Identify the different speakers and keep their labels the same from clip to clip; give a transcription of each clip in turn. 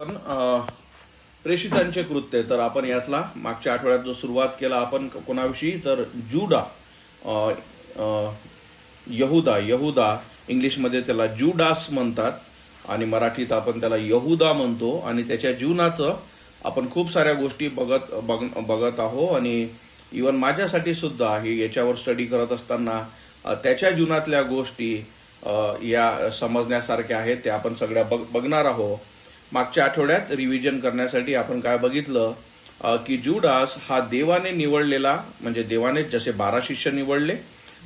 Speaker 1: पण प्रेषितांचे कृत्य तर आपण यातला मागच्या आठवड्यात जो सुरुवात केला आपण कोणाविषयी तर जुडा अ, अ, यहुदा यहुदा इंग्लिशमध्ये त्याला जुडास म्हणतात आणि मराठीत आपण त्याला यहुदा म्हणतो आणि त्याच्या जीवनात आपण खूप साऱ्या गोष्टी बघत आहो आणि इवन माझ्यासाठी सुद्धा हे याच्यावर स्टडी करत असताना त्याच्या जीवनातल्या गोष्टी या समजण्यासारख्या आहेत त्या आपण सगळ्या बघणार आहोत. मागच्या आठवड्यात रिव्हिजन करण्यासाठी आपण काय बघितलं की जुडास हा देवाने निवडलेला म्हणजे देवाने जसे 12 शिष्य निवडले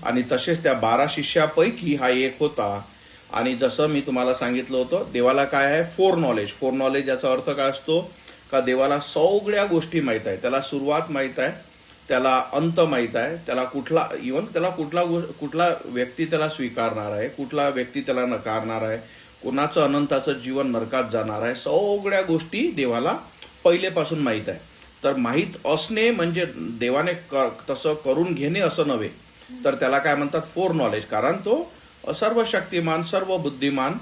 Speaker 1: आणि तसेच त्या 12 शिष्यापैकी हा एक होता. आणि जसं मी तुम्हाला सांगितलं होतं देवाला काय आहे फोर नॉलेज याचा अर्थ काय असतो का देवाला सगळ्या गोष्टी माहीत आहे. त्याला सुरुवात माहीत आहे, त्याला अंत माहीत आहे, त्याला कुठला व्यक्ती त्याला स्वीकारणार आहे, कुठला व्यक्ती त्याला नकारणार आहे, कुणाचं अनंताचं जीवन नरकात जाणार आहे, सगळ्या गोष्टी देवाला पहिलेपासून माहीत आहे. तर माहीत असणे म्हणजे देवाने तसं करून घेणे असं नव्हे, तर त्याला काय म्हणतात फोर नॉलेज. कारण तो सर्व शक्तिमान सर्व बुद्धिमान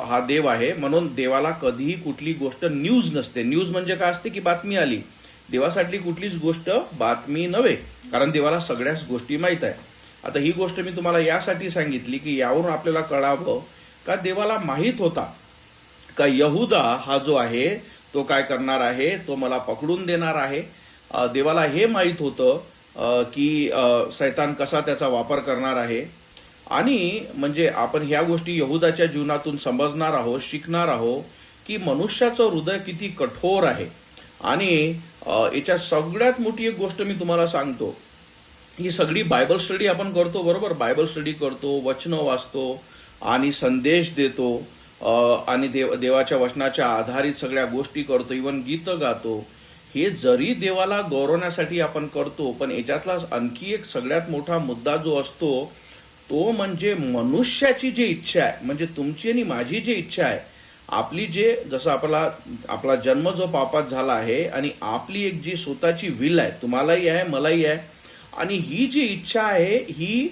Speaker 1: हा देव आहे. म्हणून देवाला कधीही कुठली गोष्ट न्यूज नसते. न्यूज म्हणजे काय असते की बातमी आली. देवासाठी कुठलीच गोष्ट बातमी नव्हे, कारण देवाला सगळ्याच गोष्टी माहीत आहे. आता ही गोष्ट मी तुम्हाला यासाठी सांगितली की यावरून आपल्याला कळावं का देवाला माहीत होता का यहुदा हा जो आहे तो काय करणार आहे, तो मला पकडून देणार आहे. देवाला हे माहीत होतं की शैतान कसा त्याचा वापर करणार आहे. आणि म्हणजे आपण ह्या गोष्टी यहुदाच्या जीवनातून समजणार आहोत, शिकणार आहोत की मनुष्याचं हृदय किती कठोर आहे. आणि याच्या सगळ्यात मोठी एक गोष्ट मी तुम्हाला सांगतो, ही सगळी बायबल स्टडी आपण करतो बरोबर, बायबल स्टडी करतो, वचनं वाचतो आणि संदेश देतो आणि देवाच्या वचनाच्या आधारित सगळ्या गोष्टी करतो, इवन गीतं गातो. हे जरी देवाला गौरवण्यासाठी आपण करतो, पण याच्यातला आणखी एक सगळ्यात मोठा मुद्दा जो असतो तो म्हणजे मनुष्याची जी इच्छा आहे, म्हणजे तुमची आणि माझी जी इच्छा आहे, आपली जसं आपला जन्म जो पापात झाला आहे आणि आपली एक जी स्वतःची विल आहे, तुम्हालाही आहे मलाही आहे, आणि ही जी इच्छा आहे ही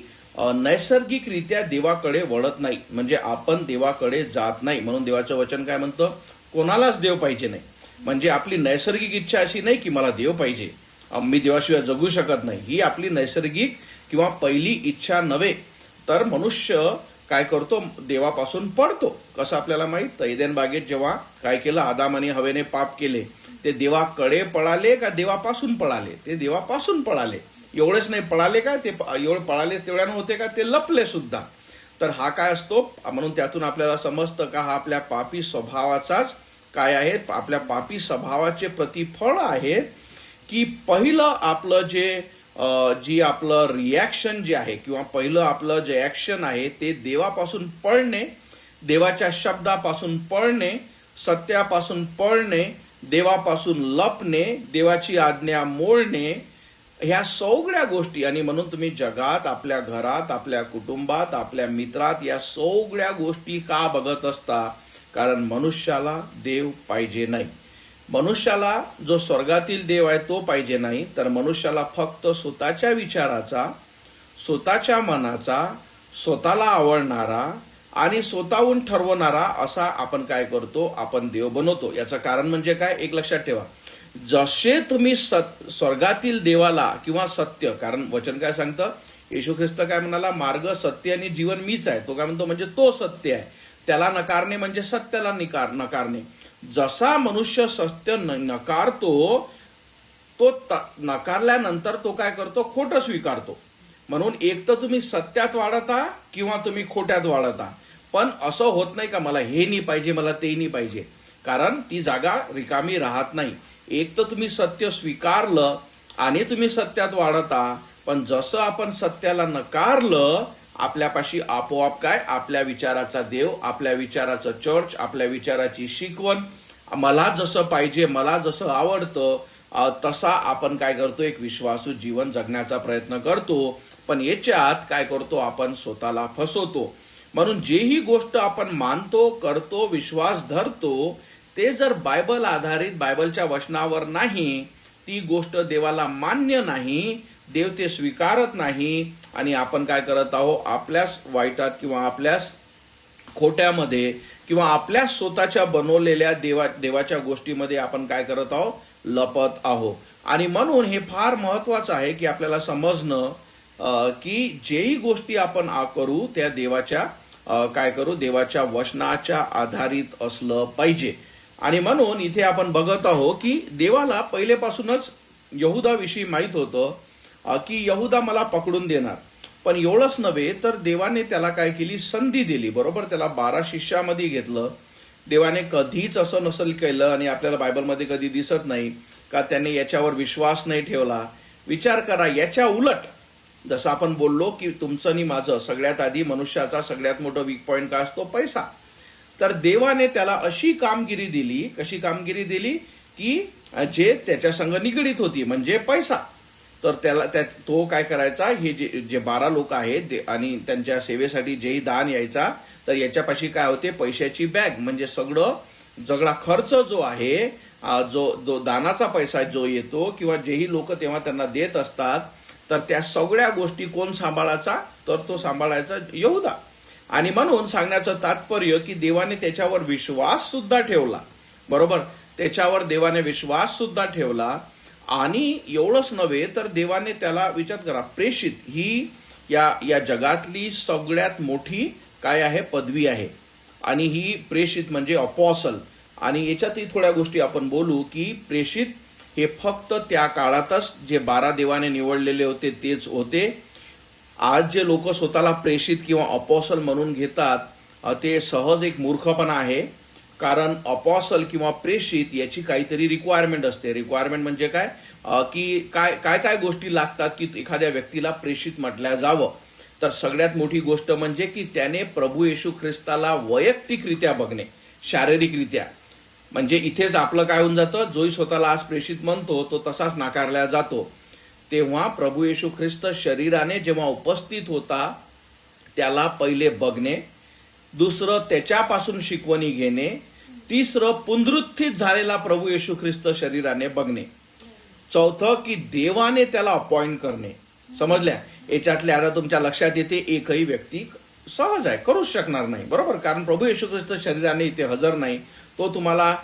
Speaker 1: नैसर्गिकरित्या देवाकडे वळत नाही, म्हणजे आपण देवाकडे जात नाही. म्हणून देवाचं वचन काय म्हणतं, कोणालाच देव पाहिजे नाही. म्हणजे आपली नैसर्गिक इच्छा अशी नाही की मला देव पाहिजे, मी देवाशिवाय जगू शकत नाही, ही आपली नैसर्गिक किंवा पहिली इच्छा नव्हे. तर मनुष्य काय करतो, देवापासून पळतो. कसं आपल्याला माहित, एदेन बागेत जेव्हा काय केलं, आदाम आणि हवेने पाप केले, ते देवाकडे पळाले का देवापासून पळाले? ते देवापासून पळाले. एवढेच नाही पळाले का, ते एवढे पळाले तेवढ्यानं होते का, ते लपले सुद्धा. तर हा काय असतो, म्हणून त्यातून आपल्याला समजतं का हा आपल्या पापी स्वभावाचाच काय आहे, आपल्या पापी स्वभावाचे प्रतिफळ आहे. की पहिलं आपलं जी आपलं रिॲक्शन जे आहे किंवा पहिलं आपलं जे ॲक्शन आहे ते देवापासून पळणे, देवाच्या शब्दापासून पळणे, सत्यापासून पळणे, देवापासून लपणे, देवाची आज्ञा मोडणे, ह्या सगळ्या गोष्टी. आणि म्हणून तुम्ही जगात, आपल्या घरात, आपल्या कुटुंबात, आपल्या मित्रात या सगळ्या गोष्टी का बघत असता? कारण मनुष्याला देव पाहिजे नाही. मनुष्याला जो स्वर्गातील देव आहे तो पाहिजे नाही, तर मनुष्याला फक्त स्वतःच्या विचाराचा, स्वतःच्या मनाचा, स्वतःला आवडणारा आणि स्वतःहून ठरवणारा असा आपण काय करतो, आपण देव बनवतो. याचं कारण म्हणजे काय, एक लक्षात ठेवा, जसे तुम्ही स्वर्गातील देवाला किंवा सत्य, कारण वचन काय सांगतं, येशू ख्रिस्त काय म्हणाला, मार्ग सत्य आणि जीवन मीच आहे. तो काय म्हणतो, म्हणजे तो सत्य आहे, त्याला नकारणे म्हणजे सत्याला नकारणे. जसा मनुष्य सत्य नकारतो, तो नकारल्यानंतर तो काय करतो, खोटं स्वीकारतो. म्हणून एक तर तुम्ही सत्यात वाढता किंवा तुम्ही खोट्यात वाढता. पण असं होत नाही का मला हे नाही पाहिजे, मला ते नाही पाहिजे, कारण ती जागा रिकामी राहत नाही. एक तर तुम्ही सत्य स्वीकारलं आणि तुम्ही सत्यात वाढता, पण जसं आपण सत्याला नकारलं, आपल्यापाशी आपोआप काय, आपल्या विचाराचा देव, आपल्या विचाराचं चर्च, आपल्या विचाराची शिकवण, मला जसं पाहिजे, मला जसं आवडतं तसा आपण काय करतो, एक विश्वासू जीवन जगण्याचा प्रयत्न करतो. पण याच्यात काय करतो, आपण स्वतःला फसवतो. म्हणून जेही गोष्ट आपण मानतो, करतो, विश्वास धरतो, ते जर बायबल आधारित, बायबलच्या वचनावर नाही, ती गोष्ट देवाला मान्य नाही, देव ते स्वीकारत नाही. आणि आपण काय करत आहोत, आपल्याच वाईटात किंवा आपल्याच खोट्यामध्ये किंवा आपल्या स्वतःच्या बनवलेल्या देवाच्या गोष्टीमध्ये आपण काय करत आहोत, लपत आहोत. आणि म्हणून हे फार महत्वाचं आहे की आपल्याला समजणं की जेही गोष्टी आपण करू त्या देवाच्या वचनाच्या आधारित असलं पाहिजे. आणि म्हणून इथे आपण बघत आहोत की देवाला पहिलेपासूनच यहुदाविषयी माहीत होतं की यहुदा मला पकडून देणार. पण एवढंच नव्हे तर देवाने त्याला काय केली, संधी दिली. बरोबर, त्याला 12 शिष्यामध्ये घेतलं. देवाने कधीच असं नसेल केलं आणि आपल्याला बायबलमध्ये कधी दिसत नाही का त्याने याच्यावर विश्वास नाही ठेवला. विचार करा, याच्या उलट जसं आपण बोललो की तुमचं आणि माझं सगळ्यात आधी मनुष्याचा सगळ्यात मोठा वीक पॉइंट काय असतो, पैसा. तर देवाने त्याला अशी कामगिरी दिली, कशी कामगिरी दिली की जे त्याच्या संग निगडीत होती, म्हणजे पैसा. तर तो काय करायचा, हे जे 12 लोक आहेत आणि त्यांच्या सेवेसाठी जेही दान यायचा, तर याच्यापाशी काय होते, पैशाची बॅग. म्हणजे सगळा खर्च जो आहे, जो दानाचा पैसा जो येतो किंवा जेही लोक तेव्हा त्यांना देत असतात, तर त्या सगळ्या गोष्टी कोण सांभाळायचा, तर तो सांभाळायचा यहुदा. आणि म्हणून सांगण्याचं तात्पर्य की देवाने त्याच्यावर विश्वास सुद्धा ठेवला. बरोबर, त्याच्यावर देवाने विश्वास सुद्धा ठेवला. आणि एवढंच नव्हे तर देवाने त्याला, विचार करा, प्रेषित ही या जगातली सगळ्यात मोठी काय आहे, पदवी आहे. आणि ही प्रेषित म्हणजे अपॉसल. आणि याच्यातही थोड्या गोष्टी आपण बोलू की प्रेषित हे फक्त त्या काळातच जे 12 देवाने निवडलेले होते तेच होते. आज जे लोक स्वतःला प्रेषित किंवा अपॉसल म्हणून घेतात ते सहज एक मूर्खपणा आहे. कारण अपॉसल किंवा प्रेषित याची काहीतरी रिक्वायरमेंट असते. रिक्वायरमेंट म्हणजे काय की काय गोष्टी लागतात की एखाद्या व्यक्तीला प्रेषित म्हटल्या जावं. तर सगळ्यात मोठी गोष्ट म्हणजे की त्याने प्रभू येशू ख्रिस्ताला वैयक्तिकरित्या बघणे, शारीरिकरित्या. म्हणजे इथेच आपलं काय होऊन जातं, जोही स्वतःला आज प्रेषित म्हणतो तो तसाच नाकारला जातो. तेव्हा प्रभू येशू ख्रिस्त शरीराने जेव्हा उपस्थित होता त्याला पहिले बघणे, दुसरं त्याच्यापासून शिकवणी घेणे, तिसरं पुनरुत्थित झालेला प्रभू येशू ख्रिस्त शरीराने बघणे, चौथं की देवाने त्याला अपॉइंट करणे. समजल्या? याच्यातल्या आता तुमच्या लक्षात येते एकही व्यक्ती सहज आहे, करूच शकणार नाही. बरोबर, कारण प्रभू येशू ख्रिस्त शरीराने इथे हजर नाही, तो तुम्हाला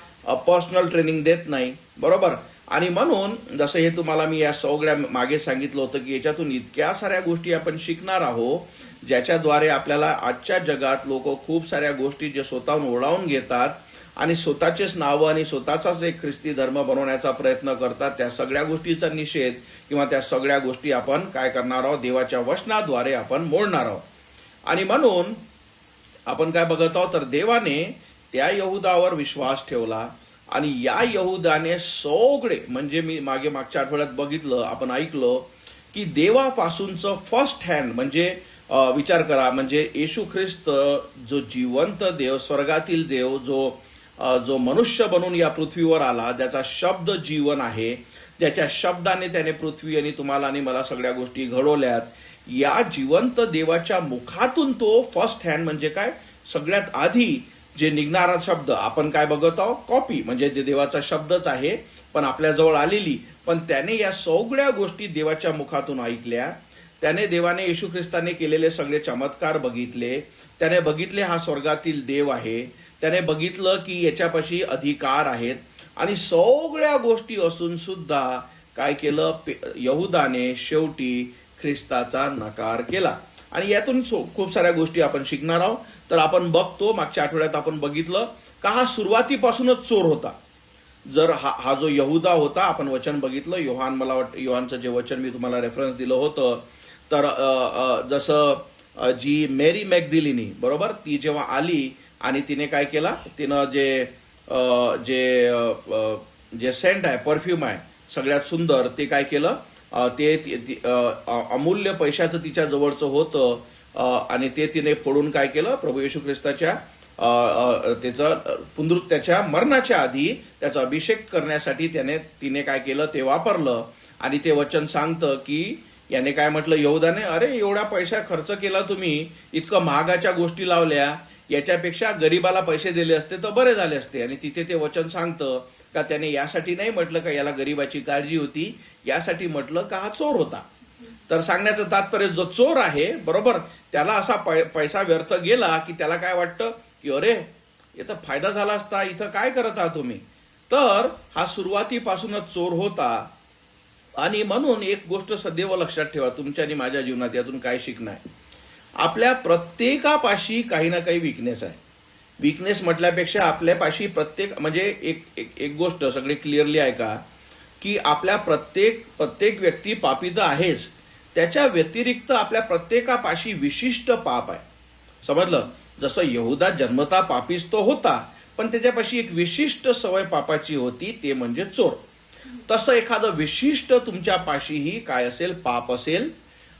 Speaker 1: पर्सनल ट्रेनिंग देत नाही. बरोबर. आणि म्हणून जसं हे तुम्हाला मी या सगळ्या मागे सांगितलं होतं की याच्यातून इतक्या साऱ्या गोष्टी आपण शिकणार आहोत ज्याच्याद्वारे आपल्याला आजच्या जगात लोक खूप साऱ्या गोष्टी जे स्वतःहून ओढावून घेतात आणि स्वतःचेच नावं आणि स्वतःचाच एक ख्रिस्ती धर्म बनवण्याचा प्रयत्न करतात, त्या सगळ्या गोष्टीचा निषेध किंवा त्या सगळ्या गोष्टी आपण काय करणार आहोत, देवाच्या वचनाद्वारे आपण मोडणार आहोत. आणि म्हणून आपण काय बघत आहोत, तर देवाने त्या यहुदावर विश्वास ठेवला आणि या यहुदाने सगळे, म्हणजे मी मागच्या आठवड्यात बघितलं, आपण ऐकलं की देवापासूनचं फर्स्ट हँड, म्हणजे विचार करा, म्हणजे येशू ख्रिस्त जो जिवंत देव, स्वर्गातील देव, जो मनुष्य बनून या पृथ्वीवर आला, ज्याचा शब्द जीवन आहे, ज्याच्या शब्दाने त्याने पृथ्वी आणि तुम्हाला आणि मला सगळ्या गोष्टी घडवल्यात, या जिवंत देवाच्या मुखातून तो फर्स्ट हँड म्हणजे काय, सगळ्यात आधी जे निघणारा शब्द आपण काय बघत आहोत, कॉपी, म्हणजे देवाचा शब्दच आहे पण आपल्याजवळ आलेली. पण त्याने या सगळ्या गोष्टी देवाच्या मुखातून ऐकल्या. त्याने देवाने येशू ख्रिस्ताने केलेले सगळे चमत्कार बघितले. त्याने बघितले हा स्वर्गातील देव आहे. त्याने बघितलं की याच्यापाशी अधिकार आहेत. आणि सगळ्या गोष्टी असून सुद्धा काय केलं, यहुदाने शेवटी ख्रिस्ताचा नकार केला. आणि यातून खूप साऱ्या गोष्टी आपण शिकणार आहोत. तर आपण बघतो, मागच्या आठवड्यात आपण बघितलं का हा सुरुवातीपासूनच चोर होता. जर हा जो यहुदा होता, आपण वचन बघितलं, मला वाटतं योहानचं जे वचन मी तुम्हाला रेफरन्स दिलं होतं, तर जसं जी मेरी मॅगदलिनी, बरोबर, ती जेव्हा आली आणि तिने काय केला, तिनं जे सेंट आहे, परफ्यूम आहे सगळ्यात सुंदर, ते काय केलं, ते अमूल्य पैशाचं तिच्या जवळचं होतं आणि ते तिने फोडून काय केलं, प्रभू येशू ख्रिस्ताच्या त्याच्या मरणाच्या आधी त्याचा अभिषेक करण्यासाठी तिने काय केलं, ते वापरलं. आणि ते वचन सांगतं की याने काय म्हटलं, यहुदाने, अरे एवढा पैसा खर्च केला तुम्ही, इतकं महागाच्या गोष्टी लावल्या, याच्यापेक्षा गरीबाला पैसे दिले असते तर बरे झाले असते. आणि तिथे ते वचन सांगतं का त्याने यासाठी नाही म्हटलं का याला गरीबाची काळजी होती, यासाठी म्हटलं का हा चोर होता. तर सांगण्याचं तात्पर्य, जो चोर आहे, बरोबर, त्याला असा पैसा व्यर्थ गेला की त्याला काय वाटतं, की अरे इथं फायदा झाला असता, इथं काय करत आहात तुम्ही. तर हा सुरुवातीपासूनच चोर होता. आणि म्हणून एक गोष्ट सदैव लक्षात ठेवा, तुमच्या आणि माझ्या जीवनात यातून काय शिकणं आहे. आपल्या प्रत्येकापाशी काही ना काही विकनेस आहे. विकनेस म्हटल्यापेक्षा आपल्यापाशी प्रत्येक म्हणजे एक गोष्ट सगळे क्लिअरली ऐका, की आपल्या प्रत्येक व्यक्ती पापी तर आहेच, त्याच्या व्यतिरिक्त आपल्या प्रत्येकापाशी विशिष्ट पाप आहे. समजलं. जसं यहुदा जन्मता पापीच तो होता, पण त्याच्यापाशी एक विशिष्ट सवय पापाची होती, ते म्हणजे चोर. तसं एखादं विशिष्ट तुमच्या पाशीही काय असेल, पाप असेल.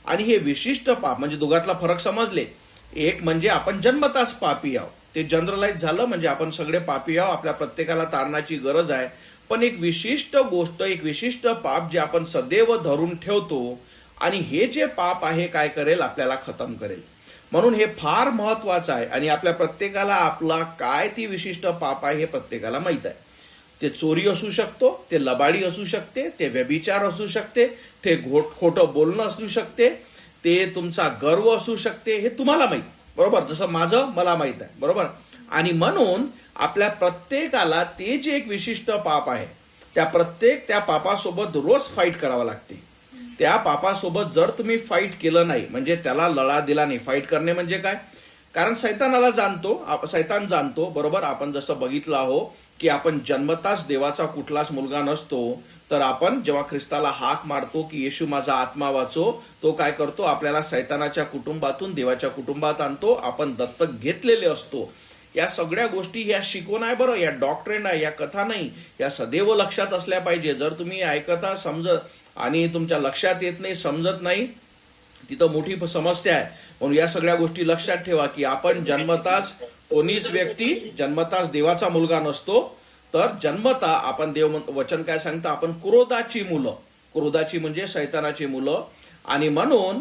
Speaker 1: आणि हे विशिष्ट पाप म्हणजे दोघातला फरक समजले. एक म्हणजे आपण जन्मताच पापी आहोत, ते जनरलाइज झालं, म्हणजे आपण सगळे पापी आहोत, आपल्या प्रत्येकाला तारणाची गरज आहे. पण एक विशिष्ट गोष्ट, एक विशिष्ट पाप जे आपण सदैव धरून ठेवतो, आणि हे जे पाप आहे काय करेल, आपल्याला खतम करेल. म्हणून हे फार महत्वाचं आहे. आणि आपल्या प्रत्येकाला आपला काय ती विशिष्ट पाप आहे हे प्रत्येकाला माहित आहे. ते चोरी असू शकतो, ते लबाडी असू शकते, ते व्यभिचार असू शकते, ते खोटं बोलणं असू शकते, ते तुमचा गर्व असू शकते, हे तुम्हाला माहित. बरोबर. जसं मला माहित आहे. बरोबर. आणि म्हणून आपल्या प्रत्येकाला ते जे एक विशिष्ट पाप आहे, त्या पापासोबत रोज फाईट करावं लागते. त्या पापासोबत जर तुम्ही फाईट केलं नाही, म्हणजे त्याला लढा दिला नाही. फाईट करणे म्हणजे काय, कारण सैतान जाणतो. बरोबर. आपण जसं बघितलं आहो की आपण जन्मताच देवाचा कुठलाच मुलगा नसतो. तर आपण जेव्हा ख्रिस्ताला हाक मारतो की येशू माझा आत्मा वाचव, तो काय करतो, आपल्याला सैतानाच्या कुटुंबातून देवाच्या कुटुंबात आणतो. आपण दत्तक घेतलेले असतो. या सगळ्या गोष्टी ह्या शिकवण आहे बरं, या डॉक्ट्रिन आहे, या कथा नाही. या सदैव लक्षात असल्या पाहिजे. जर तुम्ही ऐकता समजत आणि तुमच्या लक्षात येत नाही, समजत नाही, तिथं मोठी समस्या आहे. म्हणून या सगळ्या गोष्टी लक्षात ठेवा की आपण जन्मताच कोणीच व्यक्ती जन्मताच देवाचा मुलगा नसतो. तर जन्मता आपण देव वचन काय सांगतं, आपण क्रोधाची म्हणजे सैतानाची मुलं. आणि म्हणून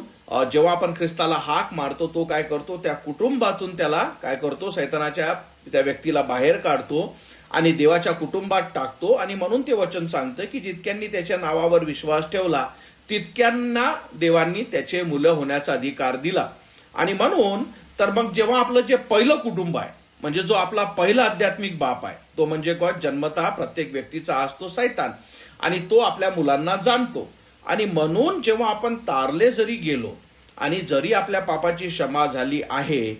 Speaker 1: जेव्हा आपण ख्रिस्ताला हाक मारतो, तो काय करतो, त्या कुटुंबातून त्याला काय करतो, सैतानाच्या त्या व्यक्तीला बाहेर काढतो आणि देवाच्या कुटुंबात टाकतो. आणि म्हणून ते वचन सांगतं की जितक्यांनी त्याच्या नावावर विश्वास ठेवला तितक्यांना देवांनी त्याचे मुलं होण्याचा अधिकार दिला. आणि म्हणून तर मग जेव्हा आपलं जे पहिलं कुटुंब आहे, म्हणजे जो आपला पहिला आध्यात्मिक बाप आहे, तो म्हणजे काय, जन्मतः प्रत्येक व्यक्तीचा असतो सैतान. आणि तो आपल्या मुलांना जाणतो. आणि म्हणून जेव्हा आपण तारले जरी गेलो आणि जरी आपल्या पापाची क्षमा झाली आहे,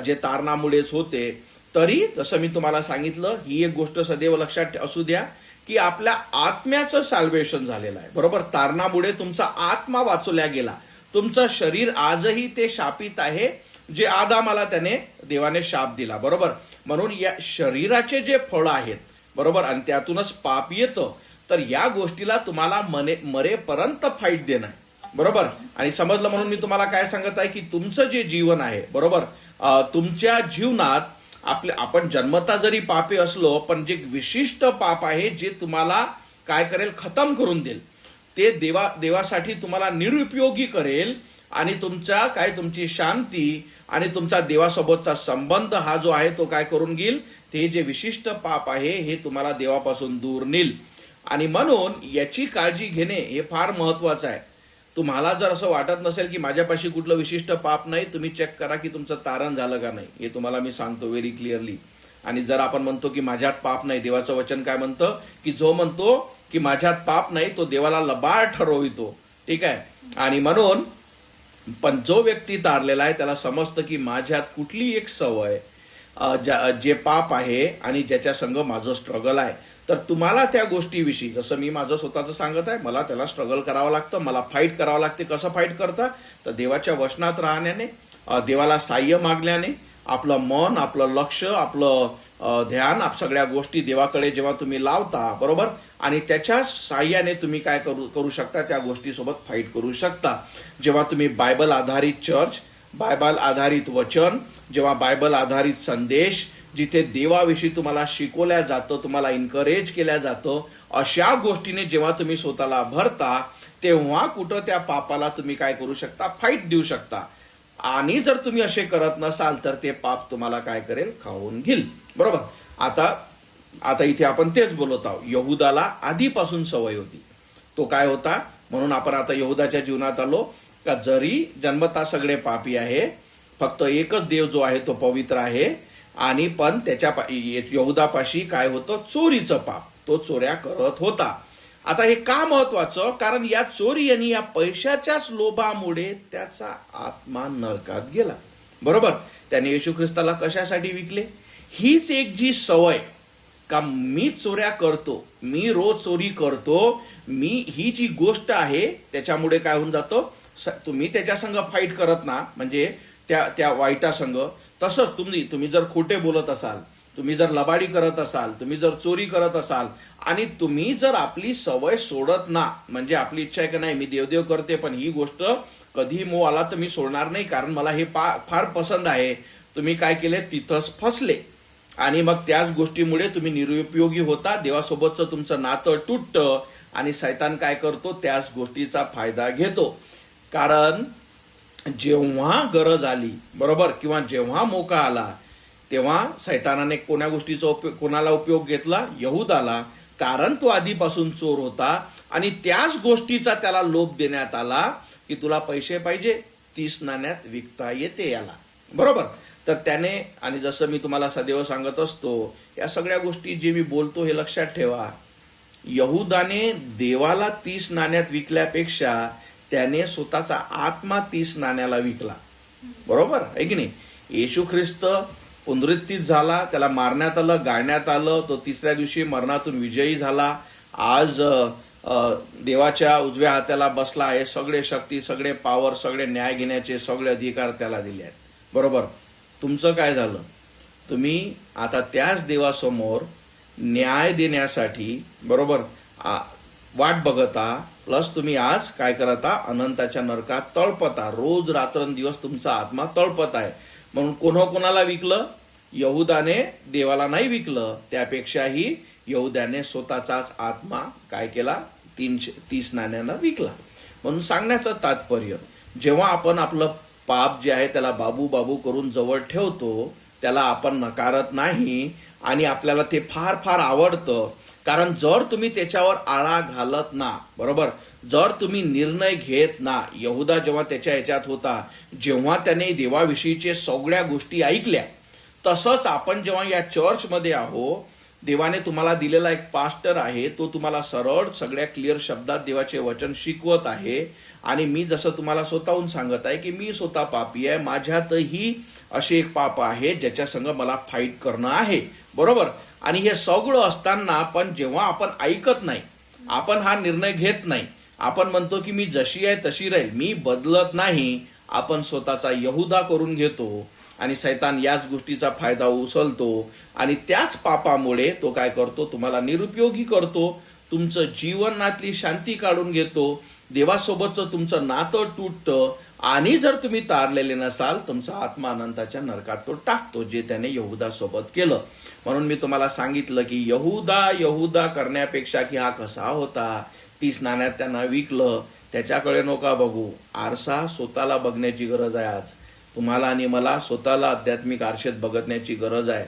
Speaker 1: जे तारणामुळेच होते, तरी जसं मी तुम्हाला सांगितलं, ही एक गोष्ट सदैव लक्षात असू द्या की आपल्या आत्म्याचं सॅल्वेशन झालेलं आहे. बरोबर. तारणामुळे तुमचा आत्मा वाचवला गेला. तुमचं शरीर आजही ते शापित आहे, जे आदामाला देवाने शाप दिला. बरोबर. म्हणून या शरीराचे जे फळ आहेत, बरोबर, आणि त्यातूनच पाप येतं. तर या गोष्टीला तुम्हाला मरेपर्यंत फाईट देणं आहे. बरोबर. आणि समजलं. म्हणून मी तुम्हाला काय सांगत आहे की तुमचं जे जीवन आहे, बरोबर, तुमच्या जीवनात आपण जन्मता जरी पापी असलो, पण जे विशिष्ट पाप आहे जे तुम्हाला काय करेल, खतम करून देईल. ते देवासाठी तुम्हाला निरुपयोगी करेल. आणि तुमची शांती आणि तुमचा देवासोबतचा संबंध हा जो आहे तो काय करून घेईल, ते जे विशिष्ट पाप आहे हे तुम्हाला देवापासून दूर नेईल. आणि म्हणून याची काळजी घेणे हे फार महत्वाचं आहे. तुम्हाला जर असं वाटत नसेल की माझ्यापाशी कुठलं विशिष्ट पाप नाही, तुम्ही चेक करा की तुमचं तारण झालं का नाही. हे तुम्हाला मी सांगतो व्हेरी क्लिअरली. आणि जर आपण म्हणतो की माझ्यात पाप नाही, देवाचं वचन काय म्हणतं की जो म्हणतो की माझ्यात पाप नाही तो देवाला लबाड ठरवितो. ठीक आहे. आणि म्हणून पण जो व्यक्ती तारलेला आहे त्याला समजतं की माझ्यात कुठली एक सवय जे पाप आहे आणि ज्याच्या संग माझं स्ट्रगल आहे. तर तुम्हाला त्या गोष्टीविषयी, जसं मी माझं स्वतःचं सांगत आहे, मला त्याला स्ट्रगल करावं लागतं, मला फाईट करावं लागते. कसं फाईट करता, तर देवाच्या वचनात राहण्याने, देवाला साह्य मागल्याने, आपलं मन, आपलं लक्ष, आपलं ध्यान, सगळ्या गोष्टी देवाकडे जेव्हा तुम्ही लावता, बरोबर, आणि त्याच्या साह्याने तुम्ही काय करू शकता, त्या गोष्टीसोबत फाईट करू शकता. जेव्हा तुम्ही बायबल आधारित चर्च, बायबल आधारित वचन, जेव्हा बायबल आधारित संदेश, जिथे देवाविषयी तुम्हाला शिकवल्या जातं, तुम्हाला इन्करेज केल्या जातं, अशा गोष्टीने जेव्हा तुम्ही स्वतःला भरता, तेव्हा कुठं त्या पापाला तुम्ही काय करू शकता, फाईट देऊ शकता. आणि जर तुम्ही असे करत नसाल तर ते पाप तुम्हाला काय करेल, खाऊन घेईल. बरोबर. आता इथे आपण तेच बोलत आहोत. यहुदाला आधीपासून सवय होती. तो काय होता, म्हणून आपण आता यहुदाच्या जीवनात आलो का जरी जन्मता सगळे पापी आहे, फक्त एकच देव जो आहे तो पवित्र आहे. आणि पण त्याच्या यहुदापाशी काय होतं, चोरीचं पाप, तो चोऱ्या करत होता. आता हे का महत्वाचं, कारण या चोरी आणि या पैशाच्याच लोभामुळे त्याचा आत्मा नरकात गेला. बरोबर, त्याने येशू ख्रिस्ताला कशासाठी विकले? हीच एक जी सवय का मी चोऱ्या करतो, मी रोज चोरी करतो, मी ही जी गोष्ट आहे त्याच्यामुळे काय होऊन जातं, तुम्ही त्याच्या संग फाईट करत ना, म्हणजे त्या वाईटा संग. तसंच तुम्ही जर खोटे बोलत असाल, तुम्ही जर लबाडी करत असाल, तुम्ही जर चोरी करत असाल आणि तुम्ही जर आपली सवय सोडत ना, म्हणजे आपली इच्छा आहे की नाही मी देवदेव करते पण ही गोष्ट कधी मोह आला तर मी सोडणार नाही कारण मला हे फार पसंत आहे, तुम्ही काय केले, तिथंच फसले. आणि मग त्याच गोष्टीमुळे तुम्ही निरुपयोगी होता, देवासोबतचं तुमचं नातं तुटतं आणि शैतान काय करतो, त्याच गोष्टीचा फायदा घेतो. कारण जेव्हा गरज आली, बरोबर, किंवा जेव्हा मोका आला, तेव्हा शैतानाने कोणा गोष्टीचा कोणाला उपयोग घेतला, यहुदाला, कारण तो आधीपासून चोर होता आणि त्याच गोष्टीचा त्याला लोभ देण्यात आला की तुला पैसे पाहिजे, 30 नाण्यात विकता येते याला. बरोबर, तर त्याने, आणि जसं मी तुम्हाला सदैव सांगत असतो, या सगळ्या गोष्टी जे मी बोलतो हे लक्षात ठेवा. यहुदाने देवाला 30 नाण्यात विकल्यापेक्षा त्याने स्वतःचा आत्मा 30 नाण्याला विकला. बरोबर आहे की नाही? येशू ख्रिस्त पुनरुत्थित झाला, त्याला मारण्यात आलं, गाळण्यात आलं, तो 3ऱ्या दिवशी मरणातून विजयी झाला. आज देवाच्या उजव्या हाताला बसला आहे. सगळे शक्ती, सगळे पॉवर, सगळे न्याय घेण्याचे सगळे अधिकार त्याला दिले आहेत. बरोबर, तुमचं काय झालं? तुम्ही आता त्याच देवासमोर न्याय देण्यासाठी, बरोबर, वाट बघता, प्लस तुम्ही आज काय करता, अनंताच्या नरकात तळपता, रोज रात्रंदिवस तुमचा आत्मा तळपत आहे. म्हणून कोणाला विकलं? यहुदाने देवाला नाही विकलं, त्यापेक्षाही यहुदाने स्वतःचाच आत्मा काय केला, 30 नाण्याला विकला. म्हणून सांगण्याचं तात्पर्य, जेव्हा आपण आपलं पाप जे आहे त्याला बाबू बाबू करून जवळ ठेवतो, त्याला आपण नकारत नाही आणि आपल्याला ते फार फार आवडतं, कारण जर तुम्ही त्याच्यावर आळा घालत ना, बरोबर, जर तुम्ही निर्णय घेत ना, यहुदा जेव्हा त्याच्या ह्याच्यात होता, जेव्हा त्याने देवाविषयीचे सगळ्या गोष्टी ऐकल्या, तसंच आपण जेव्हा या चर्चमध्ये आहो, देवाने तुम्हाला दिलेला एक पास्टर आहे, तो तुम्हाला सरळ सगळ्या क्लिअर शब्दात देवाचे वचन शिकवत आहे. आणि मी जसं तुम्हाला स्वतःहून सांगत आहे की मी स्वतः पापी आहे, माझ्यातही असे एक पाप आहे ज्याच्या संग मला फाईट करणं आहे. बरोबर, आणि हे सगळं असताना पण जेव्हा आपण ऐकत नाही, आपण हा निर्णय घेत नाही, आपण म्हणतो की मी जशी आहे तशी राहील, मी बदलत नाही, आपण स्वतःचा यहुदा करून घेतो आणि शैतान याच गोष्टीचा फायदा उचलतो आणि त्याच पापामुळे तो काय करतो, तुम्हाला निरुपयोगी करतो, तुमचं जीवनातली शांती काढून घेतो, देवासोबतचं तुमचं नातं तुटतं आणि जर तुम्ही तारलेले नसाल, तुमचा आत्मा अनंताच्या नरकात तो टाकतो, जे त्याने यहुदासोबत केलं. म्हणून मी तुम्हाला सांगितलं की यहुदा करण्यापेक्षा की हा कसा होता, 30 नाण्यात त्यांना विकलं, त्याच्याकडे नका बघू. आरसा स्वतःला बघण्याची गरज आहे. आज तुम्हाला आणि मला स्वतःला आध्यात्मिक आरशेत बघण्याची गरज आहे.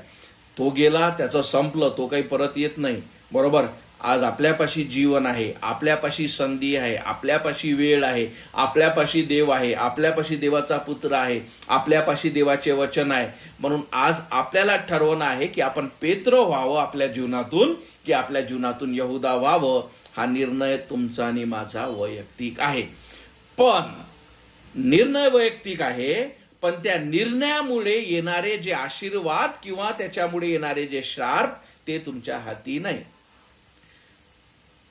Speaker 1: तो गेला, त्याचं संपलं, तो काही परत येत नाही. बरोबर, आज आपल्यापाशी जीवन आहे, आपल्यापाशी संधी आहे, आपल्यापाशी वेळ आहे, आपल्यापाशी देव आहे, आपल्यापाशी देवाचा पुत्र आहे, आपल्यापाशी देवाचे वचन आहे. म्हणून आज आपल्याला ठरवणं आहे की आपण पेत्र व्हावं आपल्या जीवनातून, की आपल्या जीवनातून यहुदा व्हावं. हा निर्णय तुमचा आणि माझा वैयक्तिक आहे. पण निर्णय वैयक्तिक आहे, पण त्या निर्णयामुळे येणारे जे आशीर्वाद किंवा त्याच्यामुळे येणारे जे श्राप ते तुमच्या हाती नाही.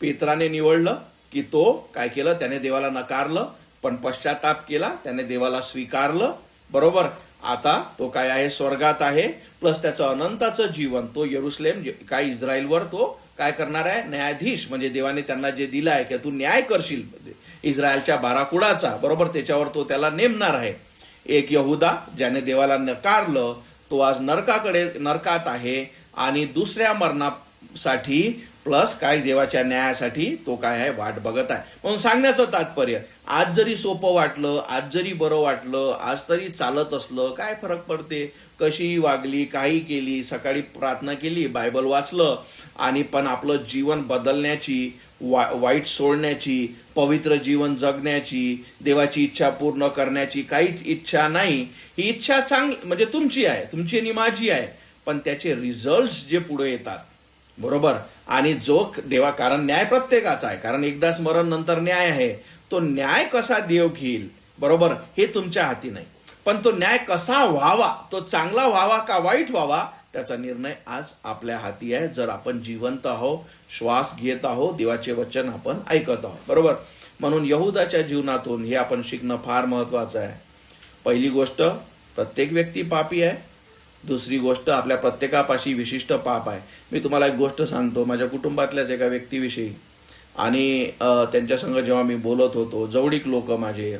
Speaker 1: पेत्राने निवडलं की तो काय केलं, त्याने देवाला नकारलं, पण पश्चाताप केला, त्याने देवाला स्वीकारलं. बरोबर, आता तो काय आहे, स्वर्गात आहे, प्लस त्याचं अनंताचं जीवन, तो यरुशलेम काय इस्रायलवर तो काय करणार आहे, न्यायाधीश, म्हणजे देवाने त्यांना जे दिलं आहे की तू न्याय करशील इस्रायलच्या 12 कुळाचा, बरोबर, त्याच्यावर तो त्याला नेमणार आहे. एक यहुदा ज्याने देवाला नकारलं, तो आज नरकात आहे आणि दुसऱ्या मरणासाठी प्लस काय देवाच्या न्यायासाठी तो काय आहे, वाट बघत आहे. म्हणून सांगण्याचं तात्पर्य, आज जरी सोपं वाटलं, आज जरी बरं वाटलं, आज तरी चालत असलं, काय फरक पडते, कशीही वागली, काही केली, सकाळी प्रार्थना केली, बायबल वाचलं, आणि पण आपलं जीवन बदलण्याची, वाईट सोडण्याची, पवित्र जीवन जगण्याची, देवाची इच्छा पूर्ण करण्याची काहीच इच्छा नाही. ही इच्छा चांगली म्हणजे तुमची आहे, तुमची आणि माझी आहे, पण त्याचे रिझल्ट्स जे पुढे येतात, बरोबर, आणि जो देवा, कारण न्याय प्रत्येकाचा आहे, कारण एकदाच मरण नंतर न्याय आहे, तो न्याय कसा देव घेईल, बरोबर, हे तुमच्या हाती नाही. पण तो न्याय कसा व्हावा, तो चांगला व्हावा का वाईट व्हावा, त्याचा निर्णय आज आपल्या हाती आहे, जर आपण जिवंत आहोत, श्वास घेत आहोत, देवाचे वचन आपण ऐकत आहोत, बरोबर. म्हणून यहुदाच्या जीवनातून हे आपण शिकणं फार महत्वाचं आहे. पहिली गोष्ट, प्रत्येक व्यक्ती पापी आहे. दुसरी गोष्ट, आपल्या प्रत्येकापाशी विशिष्ट पाप आहे. मी तुम्हाला एक गोष्ट सांगतो माझ्या कुटुंबातल्याच एका व्यक्तीविषयी, आणि त्यांच्या संग जेव्हा मी बोलत होतो, जवळीक लोक माझे,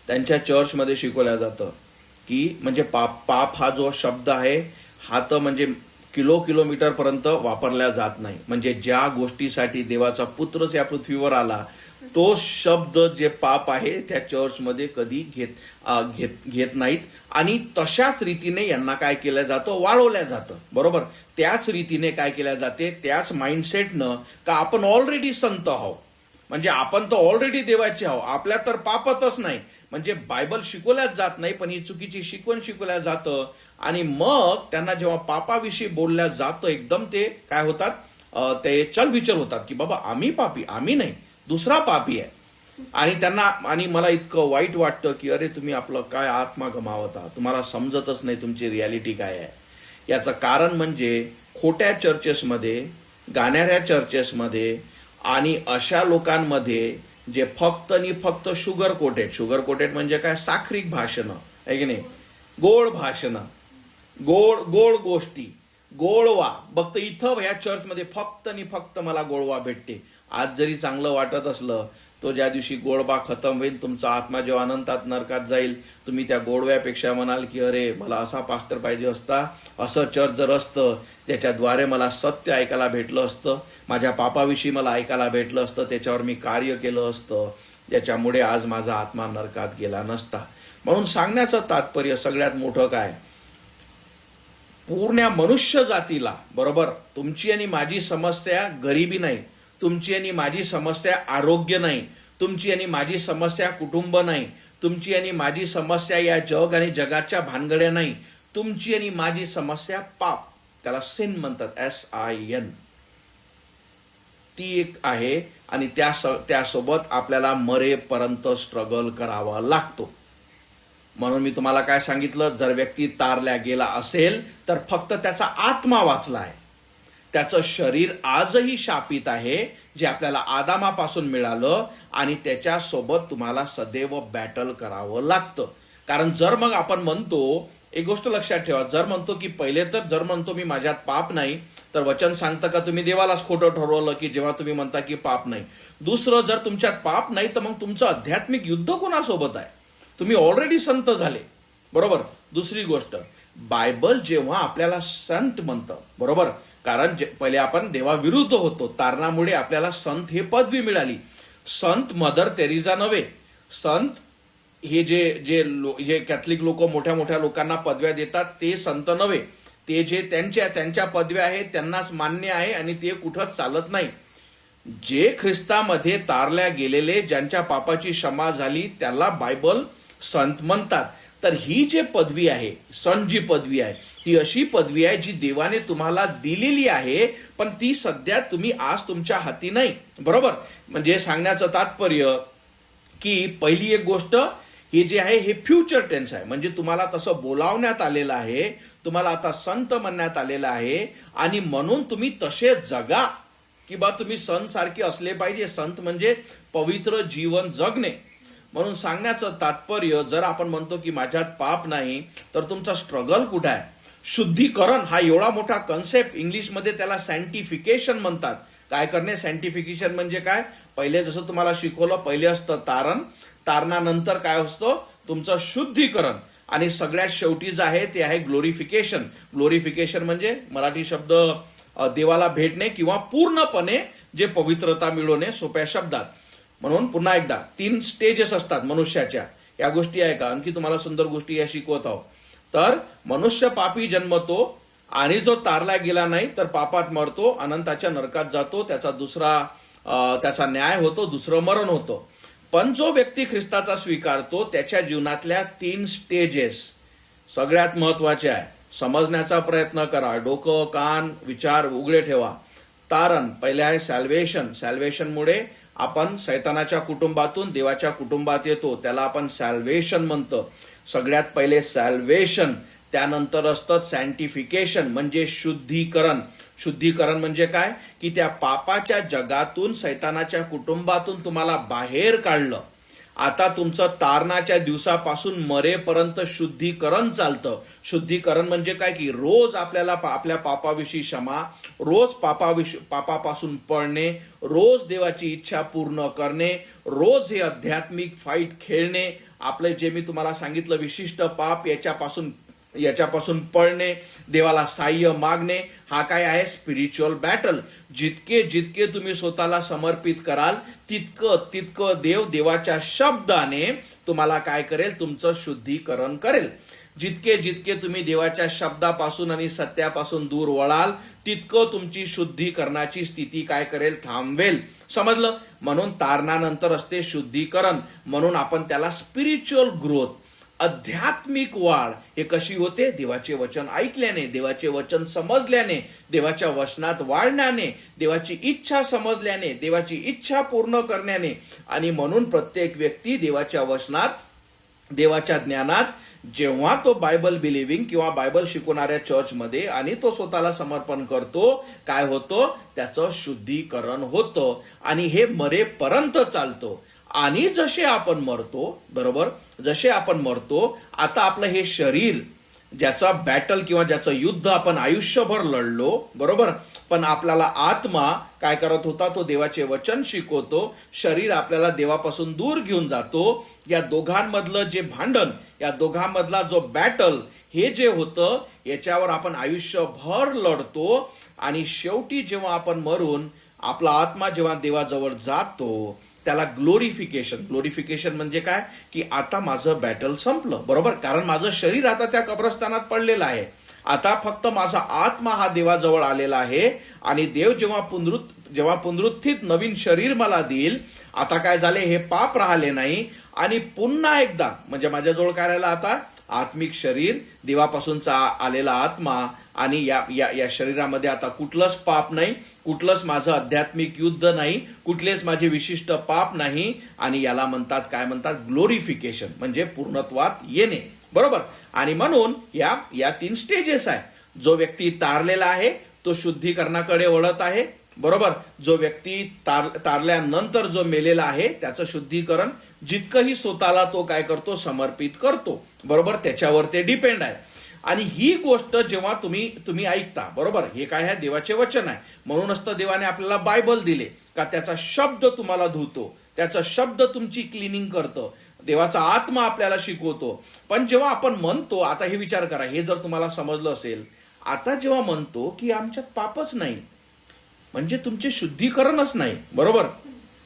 Speaker 1: त्यांच्या चर्चमध्ये शिकवल्या जातं की म्हणजे पाप हा जो शब्द आहे हा तर म्हणजे किलोमीटरपर्यंत वापरला जात नाही. म्हणजे ज्या गोष्टीसाठी देवाचा पुत्रच या पृथ्वीवर आला, तो शब्द जे पाप आहे त्या चर्चमध्ये कधी घेत नाहीत, आणि तशाच रीतीने यांना काय केलं जातं, वाढवल्या जातं, बरोबर. त्याच रीतीने काय केल्या जाते, त्याच माइंडसेटनं का आपण ऑलरेडी संत आहोत, म्हणजे आपण तर ऑलरेडी देवाचे आहोत, आपल्या तर पापतच नाही, म्हणजे बायबल शिकवल्याच जात नाही, पण ही चुकीची शिकवण शिकवल्या जातं. आणि मग त्यांना जेव्हा पापाविषयी बोलल्या जातं, एकदम ते काय होतात, ते चलबिचल होतात की बाबा आम्ही पापी, आम्ही नाही, दुसरा पापी आहे. आणि त्यांना, आणि मला इतकं वाईट वाटतं की अरे तुम्ही आपलं काय आत्मा गमावता, तुम्हाला समजतच नाही तुमची रियालिटी काय आहे. याचं कारण म्हणजे खोट्या चर्चेसमध्ये, गाणाऱ्या चर्चेसमध्ये, आणि अशा लोकांमध्ये जे फक्त आणि फक्त शुगर कोटेड म्हणजे काय, साखरिक भाषणं आहे की नाही, गोड भाषणं, गोड गोष्टी, गोळवा. फक्त इथं ह्या चर्चमध्ये फक्त आणि फक्त मला गोळवा भेटते. आज जरी चांगलं वाटत असलं, तो ज्या दिवशी गोडबा खतम होईल, तुमचा आत्मा जेव्हा अनंतात नरकात जाईल, तुम्ही त्या गोडव्यापेक्षा म्हणाल की अरे मला असा पास्टर पाहिजे असता, असं चर्च जर असतं ज्याच्याद्वारे मला सत्य ऐकायला भेटलं असतं, माझ्या पापाविषयी मला ऐकायला भेटलं असतं, त्याच्यावर मी कार्य केलं असतं, ज्याच्यामुळे आज माझा आत्मा नरकात गेला नसता. म्हणून सांगण्याचं तात्पर्य सगळ्यात मोठं काय, पूर्ण मनुष्य जातीला, बरोबर, तुमची आणि माझी समस्या गरिबी नाही, तुमची आणि माझी समस्या आरोग्य नाही, तुमची आणि माझी समस्या कुटुंब नाही, तुमची आणि माझी समस्या या जग आणि जगाच्या भानगड्या नाही, तुमची आणि माझी समस्या पाप, त्याला सिन म्हणतात, SIN, ती एक आहे. आणि त्यासोबत आपल्याला मरेपर्यंत स्ट्रगल करावा लागतो. म्हणून मी तुम्हाला काय सांगितलं, जर व्यक्ती तारल्या गेला असेल तर फक्त त्याचा आत्मा वाचला आहे, त्याचं शरीर आजही शापित आहे, जे आपल्याला आदामापासून मिळालं, आणि त्याच्यासोबत तुम्हाला सदैव बॅटल करावं लागतं. कारण जर मग आपण म्हणतो, एक गोष्ट लक्षात ठेवा, जर म्हणतो की पहिले तर जर म्हणतो मी माझ्यात पाप नाही, तर वचन सांगतं का तुम्ही देवालाच खोटं ठरवलं की जेव्हा तुम्ही म्हणता की पाप नाही. दुसरं, जर तुमच्यात पाप नाही तर मग तुमचं आध्यात्मिक युद्ध कोणासोबत आहे, तुम्ही ऑलरेडी संत झाले, बरोबर. दुसरी गोष्ट, बायबल जेव्हा आपल्याला संत म्हणतं, बरोबर, कारण पहिले आपण देवाविरुद्ध होतो, तारणामुळे आपल्याला संत हे पदवी मिळाली. संत मदर तेरेसा नव्हे, संत हे जे कॅथलिक लोक मोठ्या मोठ्या लोकांना पदव्या देतात ते संत नव्हे, ते जे त्यांच्या पदव्या आहेत त्यांनाच मान्य आहे, आणि ते कुठंच चालत नाही. जे ख्रिस्तामध्ये तारल्या गेलेले, ज्यांच्या पापाची क्षमा झाली, त्याला बायबल संत म्हणतात. तर ही जे पदवी आहे, संत जी पदवी आहे, ही अशी पदवी आहे जी देवाने तुम्हाला दिलेली आहे, पण ती सध्या तुम्ही आज तुमच्या हाती नाही, बरोबर. म्हणजे सांगण्याचं तात्पर्य की पहिली एक गोष्ट, हे जे आहे हे फ्युचर टेन्स आहे, म्हणजे तुम्हाला तसं बोलावण्यात आलेलं आहे, तुम्हाला आता संत म्हणण्यात आलेलं आहे, आणि म्हणून तुम्ही तसे जगा की बा तुम्ही संत सारखे असले पाहिजे. संत म्हणजे पवित्र जीवन जगणे. म्हणून सांगण्याचं तात्पर्य, जर आपण म्हणतो की माझ्यात पाप नाही, तर तुमचा स्ट्रगल कुठं आहे. शुद्धीकरण हा एवढा मोठा कन्सेप्ट, इंग्लिशमध्ये त्याला सँटिफिकेशन म्हणतात. काय करणे, सँटिफिकेशन म्हणजे काय, पहिले जसं तुम्हाला शिकवलं, पहिले असतं तारण, तारणानंतर काय असतं तुमचं शुद्धीकरण, आणि सगळ्यात शेवटी जे आहे ते आहे ग्लोरिफिकेशन. ग्लोरिफिकेशन म्हणजे मराठी शब्द देवाला भेटणे किंवा पूर्णपणे जे पवित्रता मिळवणे, सोप्या शब्दात. म्हणून पुन्हा एकदा 3 स्टेजेस असतात मनुष्याच्या. या गोष्टी आहे का, आणखी तुम्हाला सुंदर गोष्टी या शिकवत आहोत. तर मनुष्य पापी जन्मतो, आणि जो तारला गेला नाही तर पापात मरतो, अनंताच्या नरकात जातो, त्याचा न्याय होतो, दुसरं मरण होतं. पण जो व्यक्ती ख्रिस्ताचा स्वीकारतो, त्याच्या जीवनातल्या 3 स्टेजेस सगळ्यात महत्वाच्या आहे. समजण्याचा प्रयत्न करा. डोकं, कान, विचार उघडे ठेवा. तारण पहिले आहे सॅल्वेशन. सॅल्वेशनमुळे आपण सैतानाच्या कुटुंबातून देवाच्या कुटुंबात येतो, त्याला आपण सॅल्वेशन म्हणतो. सगळ्यात पहिले सॅल्वेशन, त्यानंतर असतं सॅन्टिफिकेशन म्हणजे शुद्धीकरण. शुद्धीकरण म्हणजे काय की त्या पापाच्या जगातून, सैतानाच्या कुटुंबातून तुम्हाला बाहेर काढलं. आता तुमचं तारणाच्या दिवसापासून मरेपर्यंत शुद्धीकरण चालतं. शुद्धीकरण म्हणजे काय की रोज आपल्याला आपल्या पापाविषयी क्षमा, रोज पापापासून पळणे, रोज देवाची इच्छा पूर्ण करणे, रोज हे आध्यात्मिक फाईट खेळणे, आपले जे मी तुम्हाला सांगितलं विशिष्ट पाप याच्यापासून पळणे, देवाला साह्य मागणे, हा काय आहे स्पिरिच्युअल बॅटल. जितके तुम्ही स्वतःला समर्पित कराल तितकं देवाच्या शब्दाने तुम्हाला काय करेल, तुमचं शुद्धीकरण करेल. जितके तुम्ही देवाच्या शब्दापासून आणि सत्यापासून दूर वळाल तितकं तुमची शुद्धीकरणाची स्थिती काय करेल, थांबवेल. समजलं? म्हणून तारणानंतर असते शुद्धीकरण. म्हणून आपण त्याला स्पिरिच्युअल ग्रोथ, आध्यात्मिक वाढ हे कशी होते, देवाचे वचन ऐकल्याने, देवाचे वचन समजल्याने, देवाच्या वचनात वाढण्याने, देवाची इच्छा समजल्याने, देवाची इच्छा पूर्ण करण्याने. आणि म्हणून प्रत्येक व्यक्ती देवाच्या वचनात, देवाच्या ज्ञानात जेव्हा तो बायबल बिलिव्हिंग किंवा बायबल शिकवणाऱ्या चर्चमध्ये आणि तो स्वतःला समर्पण करतो, काय होतं, त्याचं शुद्धीकरण होतं आणि हे मरेपर्यंत चालतो. आणि जसे आपण मरतो, बरोबर, जसे आपण मरतो, आता आपलं हे शरीर ज्याचा बॅटल किंवा ज्याचं युद्ध आपण आयुष्यभर लढलो, बरोबर, पण आपल्याला आत्मा काय करत होता, तो देवाचे वचन शिकवतो, शरीर आपल्याला देवापासून दूर घेऊन जातो. या दोघांमधलं जे भांडण, या दोघांमधला जो बॅटल, हे जे होतं याच्यावर आपण आयुष्यभर लढतो. आणि शेवटी जेव्हा आपण मरून आपला आत्मा जेव्हा देवाजवळ जातो त्याला ग्लोरिफिकेशन म्हणजे काय की आता माझं बॅटल संपलं, बरोबर, कारण माझं शरीर आता त्या कब्रस्तानात पडलेलं आहे. आता फक्त माझा आत्मा हा देवाजवळ आलेला आहे. आणि देव जेव्हा पुनरुत्थित नवीन शरीर मला देईल, आता काय झाले, हे पाप राहिले नाही. आणि पुन्हा एकदा म्हणजे माझ्याजवळ काय राहिलं, आता आत्मिक शरीर, देवापासूनचा आलेला आत्मा, आणि या शरीरामध्ये आता कुठलंच पाप नाही, कुठलंच माझं आध्यात्मिक युद्ध नाही, कुठलेच माझे विशिष्ट पाप नाही. आणि याला म्हणतात, काय म्हणतात, ग्लोरिफिकेशन म्हणजे पूर्णत्वात येणे, बरोबर. आणि म्हणून या 3 स्टेजेस आहे. जो व्यक्ती तारलेला आहे तो शुद्धीकरणाकडे वळत आहे, बरोबर. जो व्यक्ती तारल्यानंतर जो मेलेला आहे त्याचं शुद्धीकरण जितकंही स्वतःला तो काय करतो, समर्पित करतो, बरोबर, त्याच्यावर ते डिपेंड आहे. आणि ही गोष्ट जेव्हा तुम्ही ऐकता, बरोबर, हे काय आहे, देवाचे वचन आहे. म्हणूनच तर देवाने आपल्याला बायबल दिले का त्याचा शब्द तुम्हाला धुतो, त्याचा शब्द तुमची क्लिनिंग करतो, देवाचा आत्मा आपल्याला शिकवतो. पण जेव्हा आपण म्हणतो, आता हे विचार करा, हे जर तुम्हाला समजलं असेल, आता जेव्हा म्हणतो की आमच्यात पापच नाही, म्हणजे तुमचे शुद्धीकरणच नाही, बरोबर.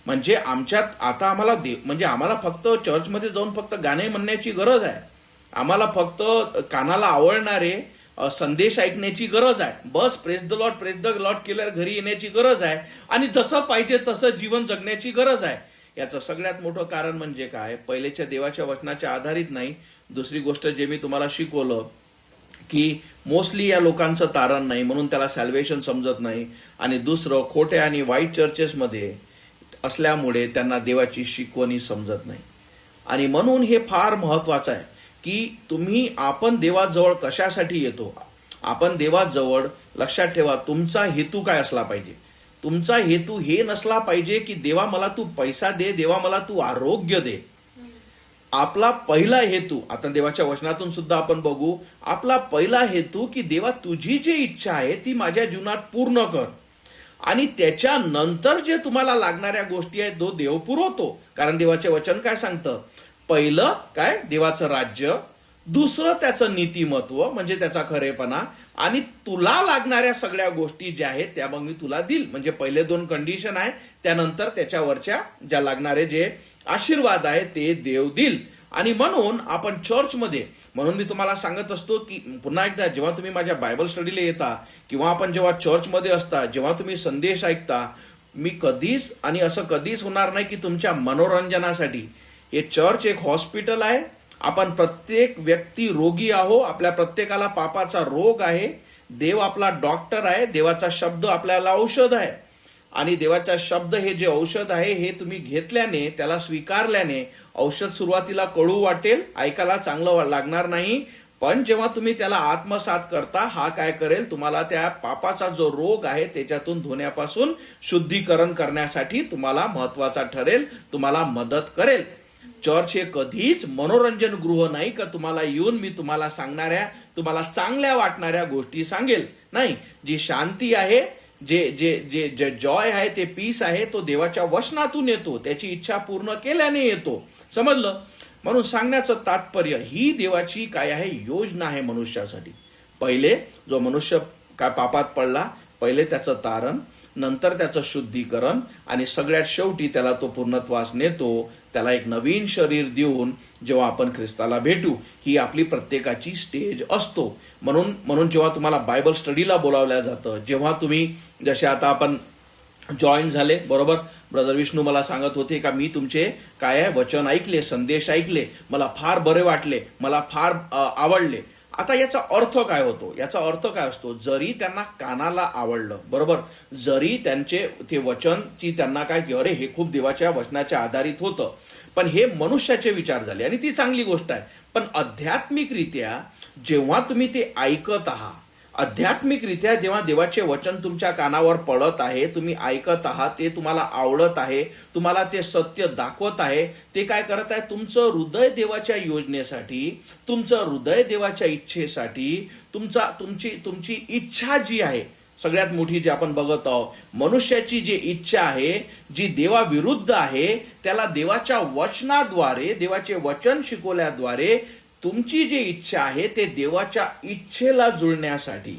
Speaker 1: म्हणजे आमच्यात आता आम्हाला म्हणजे आम्हाला फक्त चर्चमध्ये जाऊन फक्त गाणे म्हणण्याची गरज आहे, आम्हाला फक्त कानाला आवडणारे संदेश ऐकण्याची गरज आहे, बस प्रेज द लॉर्ड केल्यावर घरी येण्याची गरज आहे, आणि जसं पाहिजे तसं जीवन जगण्याची गरज आहे. याचं सगळ्यात मोठं कारण म्हणजे काय, पहिलेच्या देवाच्या वचनाच्या आधारित नाही. दुसरी गोष्ट जे मी तुम्हाला शिकवलं की मोस्टली या लोकांचं तारण नाही, म्हणून त्याला सॅल्वेशन समजत नाही. आणि दुसरं, खोट्या आणि वाईट चर्चेसमध्ये असल्यामुळे त्यांना देवाची शिकवणी समजत नाही. आणि म्हणून हे फार महत्वाचं आहे की आपण देवाजवळ कशासाठी येतो. आपण देवाजवळ, लक्षात ठेवा, तुमचा हेतू काय असला पाहिजे. तुमचा हेतू हे नसला पाहिजे की देवा मला तू पैसा दे, देवा मला तू आरोग्य दे. आपला पहिला हेतू, आता देवाच्या वचनातून सुद्धा आपण बघू, आपला पहिला हेतू की देवा तुझी जी इच्छा आहे ती माझ्या जीवनात पूर्ण कर. आणि त्याच्यानंतर जे तुम्हाला लागणाऱ्या गोष्टी आहेत तो देव पुरवतो. कारण देवाचे वचन काय सांगतं, पहिलं काय, देवाचं राज्य, दुसरं त्याचं नीतिमत्व म्हणजे त्याचा खरेपणा, आणि तुला लागणाऱ्या सगळ्या गोष्टी ज्या आहेत त्या मग मी तुला देईल. म्हणजे पहिले 2 कंडिशन आहे, त्यानंतर त्याच्यावरच्या ज्या लागणारे जे आशीर्वाद आहे ते देव देईल. आणि म्हणून आपण चर्चमध्ये, म्हणून मी तुम्हाला सांगत असतो की पुन्हा एकदा, जेव्हा तुम्ही माझ्या बायबल स्टडीला येता किंवा आपण जेव्हा चर्चमध्ये असता, जेव्हा तुम्ही संदेश ऐकता, मी कधीच आणि असं कधीच होणार नाही की तुमच्या मनोरंजनासाठी. हे चर्च एक हॉस्पिटल आहे आपण प्रत्येक व्यक्ती रोगी आहो, आपल्या प्रत्येकाला पापाचा रोग आहे. देव आपला डॉक्टर आहे, देवाचा शब्द आपल्याला औषध आहे. आणि देवाचा शब्द हे जे औषध आहे हे तुम्ही घेतल्याने, त्याला स्वीकारल्याने औषध सुरुवातीला कडू वाटेल, ऐकायला चांगलं लागणार नाही, पण जेव्हा तुम्ही त्याला आत्मसात करता, हा काय करेल, तुम्हाला त्या पापाचा जो रोग आहे त्याच्यातून धुण्यापासून शुद्धीकरण करण्यासाठी तुम्हाला महत्वाचा ठरेल, तुम्हाला मदत करेल. चर्च हे कधीच मनोरंजन गृह नाही का तुम्हाला येऊन मी तुम्हाला सांगणाऱ्या, तुम्हाला चांगल्या वाटणाऱ्या गोष्टी सांगेल. नाही, जी शांती आहे, जे जे जे जे जॉय आहे, ते पीस आहे, तो देवाच्या वचनातून येतो, त्याची इच्छा पूर्ण केल्याने येतो. समजलं? म्हणून सांगण्याचं तात्पर्य, ही देवाची काय आहे, योजना आहे मनुष्यासाठी. पहिले जो मनुष्य काय पापात पडला, पहिले त्याचं तारण, नंतर त्याचं शुद्धीकरण, आणि सगळ्यात शेवटी त्याला तो पूर्णत्वास नेतो, त्याला एक नवीन शरीर देऊन जेव्हा आपण ख्रिस्ताला भेटू. ही आपली प्रत्येकाची स्टेज असतो. म्हणून जेव्हा तुम्हाला बायबल स्टडीला बोलावलं जातं, जेव्हा तुम्ही जसे आता आपण जॉईन झाले, बरोबर, ब्रदर विष्णू मला सांगत होते का मी तुमचे काय आहे वचन ऐकले, संदेश ऐकले, मला फार बरे वाटले, मला फार आवडले. आता याचा अर्थ काय होतो? याचा अर्थ काय असतो? जरी त्यांना कानाला आवडलं, बरोबर, जरी त्यांचे ते वचनची त्यांना काय की अरे हे खूप देवाच्या वचनाच्या आधारित होतं, पण हे मनुष्याचे विचार झाले आणि ती चांगली गोष्ट आहे. पण आध्यात्मिकरित्या जेव्हा तुम्ही ते ऐकत आहात, आध्यात्मिकरित्या जेव्हा देवाचे वचन तुमच्या कानावर पडत आहे, तुम्ही ऐकत आहात, ते तुम्हाला आवडत आहे, तुम्हाला ते सत्य दाखवत आहे, ते काय करत आहे, तुमचं हृदय देवाच्या योजनेसाठी, तुमचं हृदय देवाच्या इच्छेसाठी, तुमची इच्छा जी आहे, सगळ्यात मोठी जी आपण बघत आहोत, मनुष्याची जी इच्छा आहे, जी देवाविरुद्ध आहे, त्याला देवाच्या वचनाद्वारे, देवाचे वचन शिकवल्याद्वारे तुमची जी इच्छा आहे ते देवाच्या इच्छेला जुळण्यासाठी,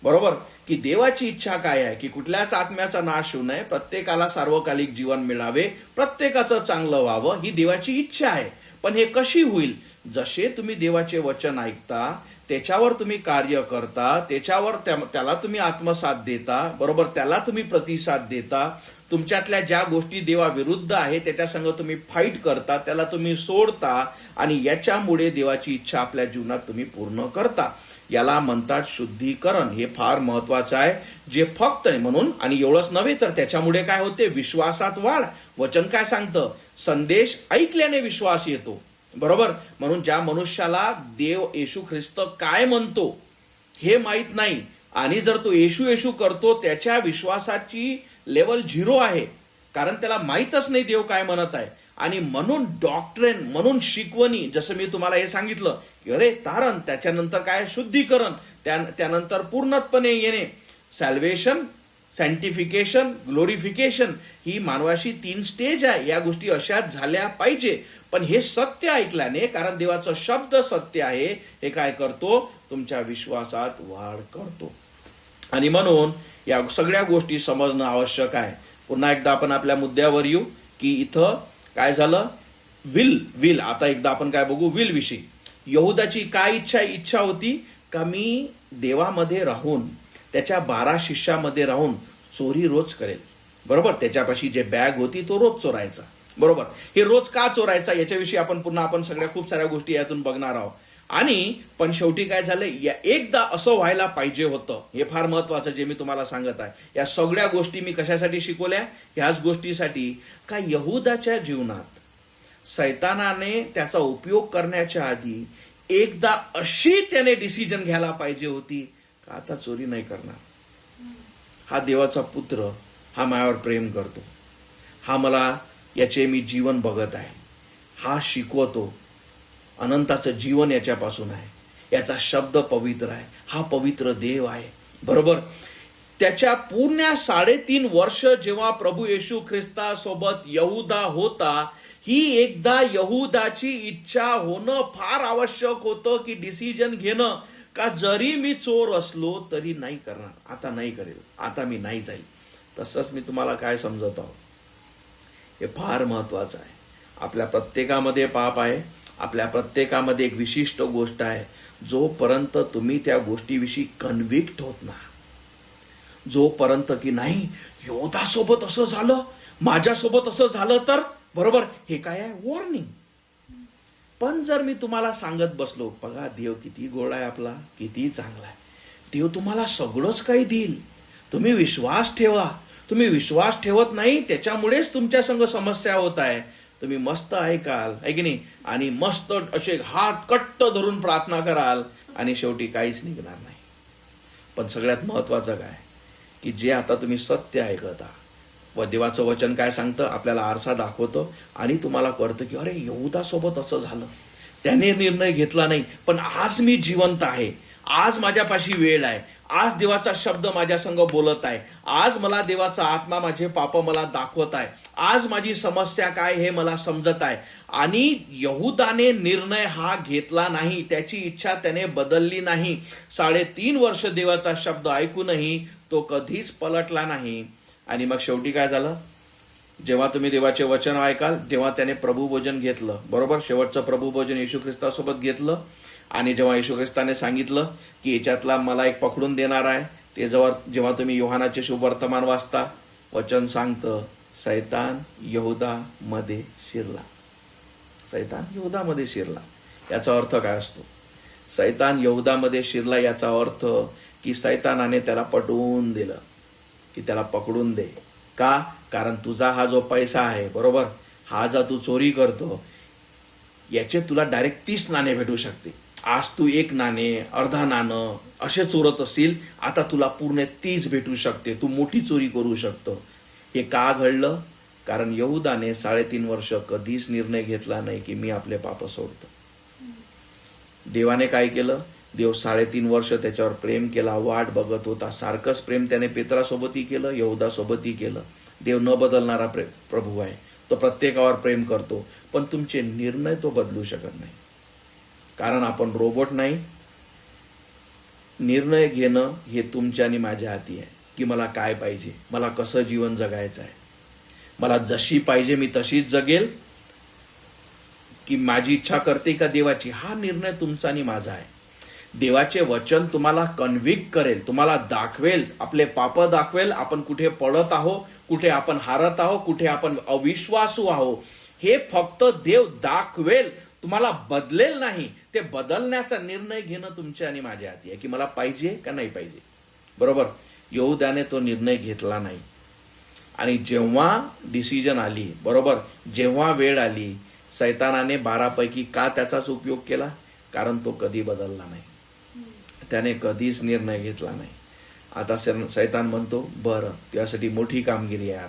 Speaker 1: बरोबर, की देवाची इच्छा काय आहे की कुठल्याच आत्म्याचा नाश होऊ नये, प्रत्येकाला सार्वकालिक जीवन मिळावे, प्रत्येकाचं चांगलं व्हावं, ही देवाची इच्छा आहे. पण हे कशी होईल? जसे तुम्ही देवाचे वचन ऐकता, त्याच्यावर तुम्ही कार्य करता, त्याच्यावर त्याला तुम्ही आत्मसात देता, बरोबर, त्याला तुम्ही प्रतिसाद देता, तुमच्यातल्या ज्या गोष्टी देवाविरुद्ध आहे त्याच्या संग तुम्ही फाईट करता, त्याला तुम्ही सोडता, आणि याच्यामुळे देवाची इच्छा आपल्या जीवनात तुम्ही पूर्ण करता. याला म्हणतात शुद्धीकरण. हे फार महत्वाचं आहे, जे फक्त म्हणून, आणि एवढंच नव्हे तर त्याच्यामुळे काय होते, विश्वासात वाढ. वचन काय सांगतं? संदेश ऐकल्याने विश्वास येतो, बरोबर. म्हणून ज्या मनुष्याला देव येशू ख्रिस्त काय म्हणतो हे माहित नाही, आणि जर तो येशू येशू करतो, त्याच्या विश्वासाची लेवल 0 आहे, कारण त्याला माहीतच नाही देव काय म्हणत आहे. आणि म्हणून डॉक्ट्रेन, म्हणून शिकवणी, जसं मी तुम्हाला हे सांगितलं की अरे तारण, त्याच्यानंतर काय शुद्धीकरण, त्यानंतर पूर्णपणे येणे, सॅल्वेशन, सँटिफिकेशन, ग्लोरिफिकेशन, ही मानवाशी 3 स्टेज आहे. या गोष्टी अशाच झाल्या पाहिजे. पण हे सत्य ऐकल्याने, कारण देवाचा शब्द सत्य आहे, हे काय करतो, तुमच्या विश्वासात वाढ करतो. आणि म्हणून या सगळ्या गोष्टी समजणं आवश्यक आहे. पुन्हा एकदा आपण आपल्या मुद्द्यावर येऊ की इथं काय झालं, विल. आता एकदा आपण काय बघू, विल विषयी. यहुदाची काय इच्छा होती का मी देवामध्ये राहून, त्याच्या 12 शिष्यामध्ये राहून चोरी रोज करेल, बरोबर. त्याच्यापाशी जे बॅग होती तो रोज चोरायचा, बरोबर. हे रोज का चोरायचा याच्याविषयी आपण सगळ्या खूप साऱ्या गोष्टी यातून बघणार आहोत. आणि पण शेवटी काय झालं, एकदा असं व्हायला पाहिजे होतं. हे फार महत्वाचं जे मी तुम्हाला सांगत आहे. या सगळ्या गोष्टी मी कशासाठी शिकवल्या? ह्याच गोष्टीसाठी का यहुदाच्या जीवनात सैतानाने त्याचा उपयोग करण्याच्या आधी एकदा अशी त्याने डिसिजन घ्यायला पाहिजे होती का आता चोरी नाही करणार. हा देवाचा पुत्र, हा माझ्यावर प्रेम करतो, हा मला याचे मी जीवन बघत आहे, हा शिकवतो, अनंताचं जीवन याच्यापासून आहे, याचा शब्द पवित्र आहे, हा पवित्र देव आहे, बरोबर. त्याच्या पूर्ण 3.5 वर्ष जेव्हा प्रभू येशू ख्रिस्तासोबत यहुदा होता, ही एकदा यहुदाची इच्छा होणं फार आवश्यक होतं की डिसिजन घेणं का जरी मी चोर असलो तरी नाही करणार, आता नाही करेल, आता मी नाही जाईल. तसंच मी तुम्हाला काय समजत आहोत, हे फार महत्वाचं आहे. आपल्या प्रत्येकामध्ये पाप आहे, आपल्या प्रत्येकामध्ये एक विशिष्ट गोष्ट आहे. जोपर्यंत तुम्ही त्या गोष्टीविषयी कन्व्हिक्ट होत ना, जोपर्यंत की नाही यहोदासोबत असं झालं, माझ्यासोबत असं झालं तर, बरोबर, हे काय आहे, वॉर्निंग. पण जर मी तुम्हाला सांगत बसलो, बघा देव किती गोड आहे आपला, किती चांगला आहे, देव तुम्हाला सगळंच काही देईल, तुम्ही विश्वास ठेवा. तुम्ही विश्वास ठेवत नाही, त्याच्यामुळेच तुमच्या संग समस्या होत आहे. तुम्ही मस्त ऐकाल, आहे की नाही, आणि मस्त असे हात कट्ट धरून प्रार्थना कराल आणि शेवटी काहीच निघणार नाही. पण सगळ्यात महत्वाचं काय, की जे आता तुम्ही सत्य ऐकता व देवाचं वचन काय सांगतं, आपल्याला आरसा दाखवतं आणि तुम्हाला कळतं की अरे यहूदासोबत असं झालं, त्याने निर्णय घेतला नाही, पण आज मी जिवंत आहे, आज माझ्यापाशी वेळ आहे, आज देवाचा शब्द माझ्या संग बोलत आहे, आज मला देवाचा आत्मा माझे पाप मला दाखवत आहे, आज माझी समस्या काय हे मला समजत आहे. आणि यहूदाने निर्णय हा घेतला नाही, त्याची इच्छा त्याने बदलली नाही. 3.5 वर्ष देवाचा शब्द ऐकूनही तो कधीच पलटला नाही. आणि मग शेवटी काय झालं, जेव्हा तुम्ही देवाचे वचन ऐकाल तेव्हा त्याने प्रभुभोजन घेतलं, बरोबर. शेवटचं प्रभुभोजन येशू ख्रिस्तासोबत घेतलं. आणि जेव्हा येशू ख्रिस्ताने सांगितलं की याच्यातला मला एक पकडून देणार आहे, ते जेव्हा तुम्ही योहानाचे शुभवर्तमान वाचता, वचन सांगतं सैतान यहूदामध्ये शिरला. सैतान यहूदामध्ये शिरला याचा अर्थ काय असतो? सैतान यहूदामध्ये शिरला याचा अर्थ की सैतानाने त्याला पटवून दिलं की त्याला पकडून दे. का? कारण तुझा हा जो पैसा आहे, बरोबर, हा जा तू चोरी करतो, याचे तुला डायरेक्ट 30 नाणे भेटू शकते. आज तू 1 नाणे, अर्धा नाणं असे चोरत असतील, आता तुला पूर्ण 30 भेटू शकते, तू मोठी चोरी करू शकतो. हे का घडलं? कारण यहूदाने 3.5 वर्ष कधीच निर्णय घेतला नाही की मी आपले पाप सोडतो. देवाने काय केलं? देव 3.5 वर्ष त्याच्यावर प्रेम केला, वाट बघत होता. सारखंच प्रेम त्याने पेत्रासोबतही केलं, यहूदासोबतही केलं. देव न बदलणारा प्रभू आहे, तो प्रत्येकावर प्रेम करतो, पण तुमचे निर्णय तो बदलू शकत नाही. कारण आपण रोबोट नाही. निर्णय घेणं हे तुमच्या आणि माझ्या हाती आहे की मला काय पाहिजे, मला कसं जीवन जगायचं आहे, मला जशी पाहिजे मी तशीच जगेल की माझी इच्छा करते का देवाची, हा निर्णय तुमचा आणि माझा आहे. देवाचे वचन तुम्हाला कन्व्हिक्ट करेल, तुम्हाला दाखवेल, आपले पाप दाखवेल, आपण कुठे पडत आहोत, कुठे आपण हारत आहोत, कुठे आपण अविश्वासू आहोत, हे फक्त देव दाखवेल, तुम्हाला बदलेल नाही. ते बदलण्याचा निर्णय घेणं तुमच्या आणि माझ्या हाती आहे की मला पाहिजे का नाही पाहिजे, बरोबर. यहूदाने तो निर्णय घेतला नाही. आणि जेव्हा डिसिजन आली, बरोबर, जेव्हा वेळ आली, सैतानाने 12 पैकी का त्याचाच उपयोग केला? कारण तो कधी बदलला नाही, त्याने कधीच निर्णय घेतला नाही. आता सैतान म्हणतो बरं त्यासाठी मोठी कामगिरी आहे,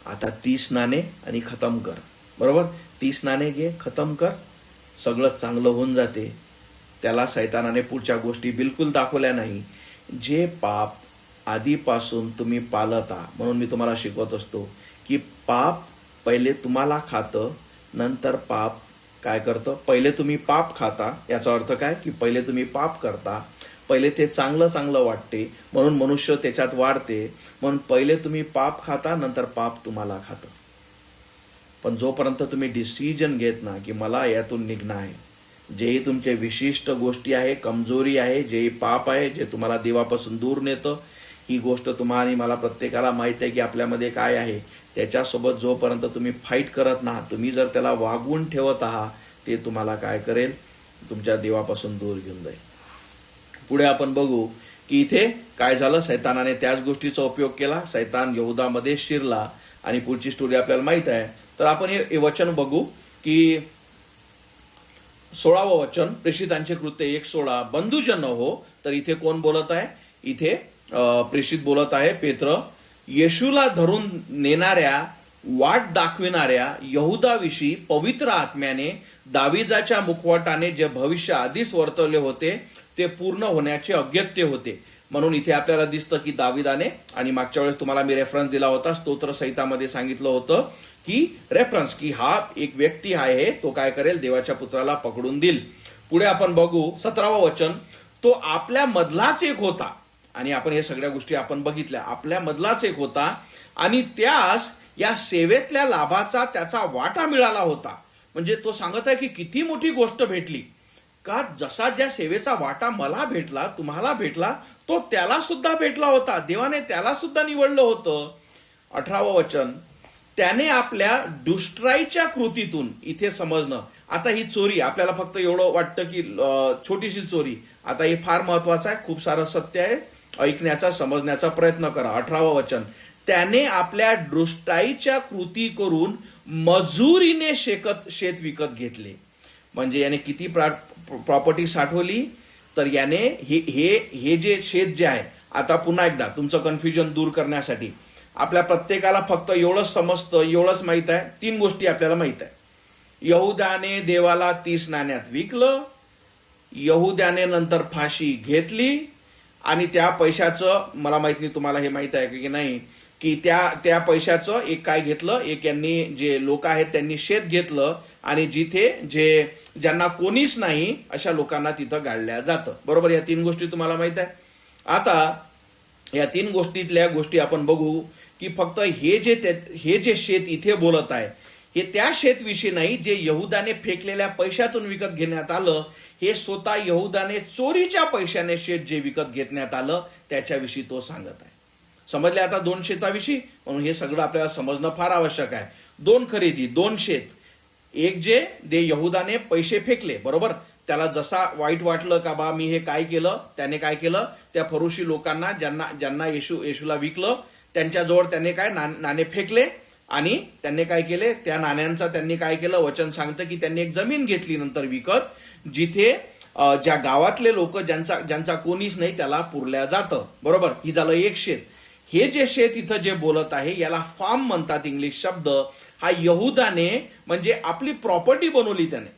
Speaker 1: आता 30 नाणे आणि खतम कर, बरोबर. 30 नाणे घे, खतम कर, सगळं चांगलं होऊन जाते. त्याला सैतानाने पुढच्या गोष्टी बिलकुल दाखवल्या नाही. जे पाप आधीपासून तुम्ही पालता, म्हणून मी तुम्हाला शिकवत असतो की पाप पहिले तुम्हाला खातं, नंतर पाप काय करतं? पहिले तुम्ही पाप खाता, याचा अर्थ काय की पहिले तुम्ही पाप करता, पहिले ते चांगलं चांगलं वाटते, म्हणून मनुष्य त्याच्यात वाढते, म्हणून पहिले तुम्ही पाप खाता, नंतर पाप तुम्हाला खातं. पण जोपर्यंत तुम्ही डिसिजन घेत ना की मला यातून निघणं आहे, जेही तुमचे विशिष्ट गोष्टी आहे, कमजोरी आहे, जेही पाप आहे, जे तुम्हाला देवापासून दूर नेतं, ही गोष्ट तुम्हाला आणि मला प्रत्येकाला माहित आहे की आपल्यामध्ये काय आहे, त्याच्यासोबत जोपर्यंत तुम्ही फाईट करत ना, तुम्ही जर त्याला वागवून ठेवत आहात, ते तुम्हाला काय करेल? तुमच्या देवापासून दूर घेऊन जाईल. पुढे आपण बघू की इथे काय झालं. सैतानाने त्याच गोष्टीचा उपयोग केला, सैतान यहूदामध्ये शिरला आणि पुढची स्टोरी आपल्याला माहित आहे. तर आपण हे वचन बघू की 16वं वचन, प्रेषितांचे कृत्य 1:16, बंधुजन हो. तर इथे कोण बोलत आहे? इथे प्रेषित बोलत आहे, पेत्र. येशूला धरून नेणाऱ्या, वाट दाखविणाऱ्या यहूदाविषयी पवित्र आत्म्याने दाविदाच्या मुखवटाने जे भविष्य आधीच वर्तवले होते ते पूर्ण होण्याचे अगत्य होते. म्हणून इथे आपल्याला दिसतं की दाविदाने, आणि मागच्या वेळेस तुम्हाला मी रेफरन्स दिला होता, स्तोत्र संहितामध्ये सांगितलं होतं की रेफरन्स की हा एक व्यक्ती आहे, तो काय करेल? देवाच्या पुत्राला पकडून देईल. पुढे आपण बघू 17वं वचन, तो आपल्या मधलाच एक होता. आणि आपण हे सगळ्या गोष्टी आपण बघितल्या, आपल्या मधलाच एक होता आणि त्यास या सेवेतल्या लाभाचा त्याचा वाटा मिळाला होता. म्हणजे तो सांगत आहे की किती मोठी गोष्ट भेटली, का जसा ज्या सेवेचा वाटा मला भेटला, तुम्हाला भेटला, तो त्याला सुद्धा भेटला होता. देवाने त्याला सुद्धा निवडलं होतं. 18वं वचन, त्याने आपल्या दुष्टाईच्या कृतीतून, इथे समजणं, आता ही चोरी आपल्याला फक्त एवढं वाटतं की छोटीशी चोरी, आता हे फार महत्वाचं आहे, खूप सारं सत्य आहे, ऐकण्याचा समजण्याचा प्रयत्न करा. 18वं वचन, त्याने आपल्या दुष्टाईच्या कृती करून मजुरीने शेत विकत घेतले. म्हणजे याने किती प्रॉपर्टी साठवली, तर याने हे जे शेत जे आहे, आता पुन्हा एकदा तुमचं कन्फ्युजन दूर करण्यासाठी आपल्या प्रत्येकाला फक्त एवढंच समजतं, एवढंच माहित आहे, 3 गोष्टी आपल्याला माहित आहे. यहुदाने देवाला 30 नाण्यात विकलं, यहुद्याने नंतर फाशी घेतली, आणि त्या पैशाचं, मला माहित नाही तुम्हाला हे माहित आहे की नाही, की त्या पैशाचं एक काय घेतलं, एक यांनी जे लोक आहेत त्यांनी शेत घेतलं, आणि जिथे ज्यांना कोणीच नाही अशा लोकांना तिथं गाडल्या जातं. बरोबर, या 3 गोष्टी तुम्हाला माहित आहे. आता या 3 गोष्टीतल्या गोष्टी आपण बघू की फक्त हे जे शेत इथे बोलत आहे, हे त्या शेतविषयी नाही जे यहुदाने फेकलेल्या पैशातून विकत घेण्यात आलं. हे स्वतः यहुदाने चोरीच्या पैशाने शेत जे विकत घेण्यात आलं त्याच्याविषयी तो सांगत आहे. समजले आता 2 शेताविषयी? म्हणून हे सगळं आपल्याला समजणं फार आवश्यक आहे. 2 खरेदी, 2 शेत. एक जे यहुदाने पैसे फेकले, बरोबर, त्याला जसा वाईट वाटलं का बा मी हे काय केलं, त्याने काय केलं, त्या फरोशी लोकांना ज्यांना येशूला विकलं त्यांच्याजवळ त्याने काय नाणे फेकले, आणि त्यांनी काय केले, त्या नाण्यांचा त्यांनी काय केलं, वचन सांगतं की त्यांनी एक जमीन घेतली नंतर विकत, जिथे ज्या गावातले लोक ज्यांचा कोणीच नाही त्याला पुरल्या जातं. बरोबर, ही झालं एक शेत. हे जे शेत इथं जे बोलत आहे याला फार्म म्हणतात, इंग्लिश शब्द. हा यहुदाने म्हणजे आपली प्रॉपर्टी बनवली त्याने.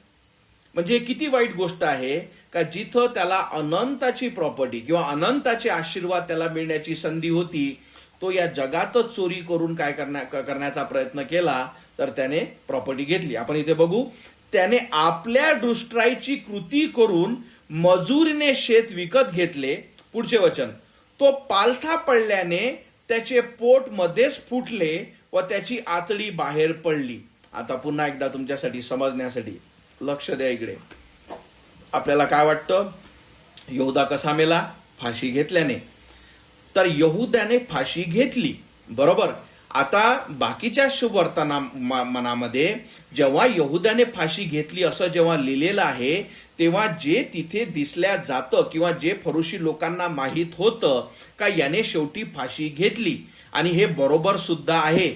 Speaker 1: म्हणजे किती वाईट गोष्ट आहे का जिथं त्याला अनंताची प्रॉपर्टी किंवा अनंताचे आशीर्वाद त्याला मिळण्याची संधी होती, तो या जगातच चोरी करून काय करण्याचा प्रयत्न केला, तर त्याने प्रॉपर्टी घेतली. आपण इथे बघू, त्याने आपल्या दुष्टाईची कृती करून मजुरीने शेत विकत घेतले. पुढचे वचन, तो पालथा पडल्याने त्याचे पोट मध्येच फुटले व त्याची आतडी बाहेर पडली. आता पुन्हा एकदा तुमच्यासाठी समजण्यासाठी लक्ष द्या इकडे. आपल्याला काय वाटतं, यहुदा कसा मेला? फाशी घेतल्याने. तर यहुद्याने फाशी घेतली, बरोबर. आता बाकीच्या शुभवर्तमानामध्ये जेव्हा यहुद्याने फाशी घेतली असं जेव्हा लिहिलेलं आहे, तेव्हा जे तिथे दिसल्या जातं किंवा जे फरोशी लोकांना माहीत होतं का याने शेवटी फाशी घेतली, आणि हे बरोबर सुद्धा आहे.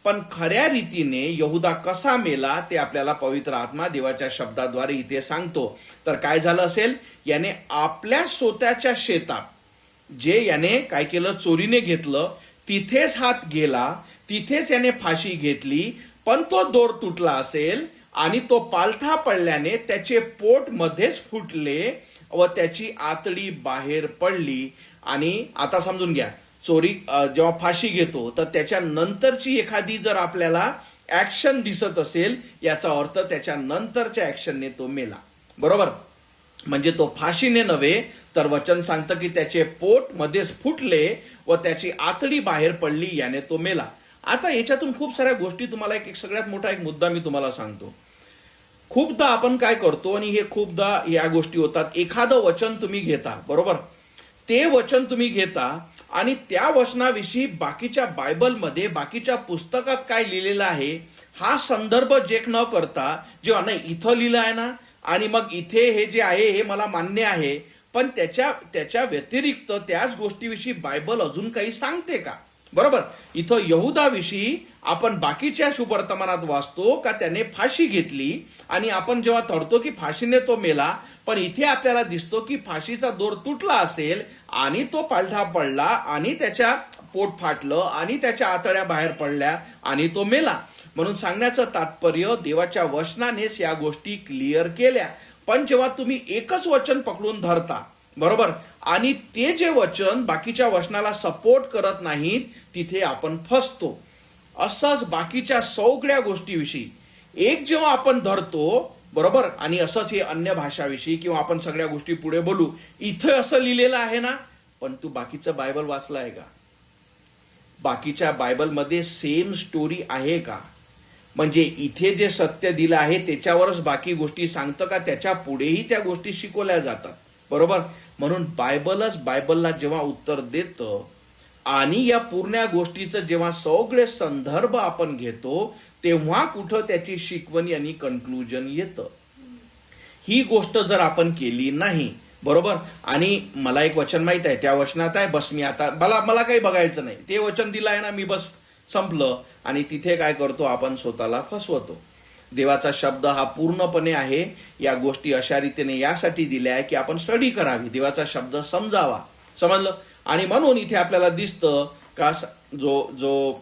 Speaker 1: पण खऱ्या रीतीने यहुदा कसा मेला ते आपल्याला पवित्र आत्मा देवाच्या शब्दाद्वारे इथे सांगतो. तर काय झालं असेल, याने आपल्या स्वतःच्या शेतात जे याने काय केलं, चोरीने घेतलं, तिथेच हात गेला, तिथेच याने फाशी घेतली, पण तो दोर तुटला असेल आणि तो पालथा पडल्याने त्याचे पोट मध्येच फुटले व त्याची आतडी बाहेर पडली. आणि आता समजून घ्या, चोरी जेव्हा फाशी घेतो तर त्याच्या नंतरची एखादी जर आपल्याला ऍक्शन दिसत असेल, याचा अर्थ त्याच्या नंतरच्या ऍक्शनने तो मेला. बरोबर, म्हणजे तो फाशीने नव्हे तर वचन सांगतं की त्याचे पोट मध्येच फुटले व त्याची आतडी बाहेर पडली, याने तो मेला. आता याच्यातून खूप साऱ्या गोष्टी तुम्हाला एक सगळ्यात मोठा एक मुद्दा मी तुम्हाला सांगतो. खूपदा आपण काय करतो, आणि हे खूपदा या गोष्टी होतात, एखादं वचन तुम्ही घेता, बरोबर, ते वचन तुम्ही घेता आणि त्या वचनाविषयी बाकीच्या बायबलमध्ये बाकीच्या पुस्तकात काय लिहिलेलं आहे हा संदर्भ चेक न करता, जेव्हा नाही इथं लिहिलं आहे ना आणि मग इथे हे जे आहे हे मला मान्य आहे, पण त्याच्या व्यतिरिक्त त्याच गोष्टीविषयी बायबल अजून काही सांगते का? बरोबर, इथं यहुदाविषयी आपण बाकीच्या शुभवर्तमानात वाचतो का त्याने फाशी घेतली, आणि आपण जेव्हा तडतो की फाशीने तो मेला, पण इथे आपल्याला दिसतो की फाशीचा दोर तुटला असेल आणि तो पालथा पडला आणि त्याच्या पोट फाटलं आणि त्याच्या आतड्या बाहेर पडल्या आणि तो मेला. म्हणून सांगण्याचं तात्पर्य, देवाच्या वचनानेच या गोष्टी क्लिअर केल्या. पण जेव्हा तुम्ही एकच वचन पकडून धरता, बरोबर, आणि ते जे वचन बाकीच्या वचनाला सपोर्ट करत नाहीत, तिथे आपण फसतो. असंच बाकीच्या सगळ्या गोष्टीविषयी एक जेव्हा आपण धरतो, बरोबर, आणि असंच हे अन्य भाषाविषयी किंवा आपण सगळ्या गोष्टी पुढे बोलू, इथं असं लिहिलेलं आहे ना, पण तू बाकीचं बायबल वाचलं आहे का? बाकीच्या बायबलमध्ये सेम स्टोरी आहे का? म्हणजे इथे जे सत्य दिलं आहे त्याच्यावरच बाकी गोष्टी सांगतं का त्याच्या पुढेही त्या गोष्टी शिकवल्या जातात? बरोबर, म्हणून बायबलला जेव्हा उत्तर देतं आणि या पूर्ण गोष्टीचं जेव्हा सगळे संदर्भ आपण घेतो तेव्हा कुठं त्याची शिकवण आणि कन्क्लुजन येतं. ही गोष्ट जर आपण केली नाही, बरोबर, आणि मला एक वचन माहित आहे, त्या वचनात आहे बस मी आता मला काही बघायचं नाही, ते वचन दिलं आहे ना, मी बस संपलं, आणि तिथे काय करतो आपण स्वतःला फसवतो. देवाचा शब्द हा पूर्णपणे आहे. या गोष्टी अशा रीतीने यासाठी दिल्या आहे की आपण स्टडी करावी, देवाचा शब्द समजावा, समजलं. आणि म्हणून इथे आपल्याला दिसतं का जो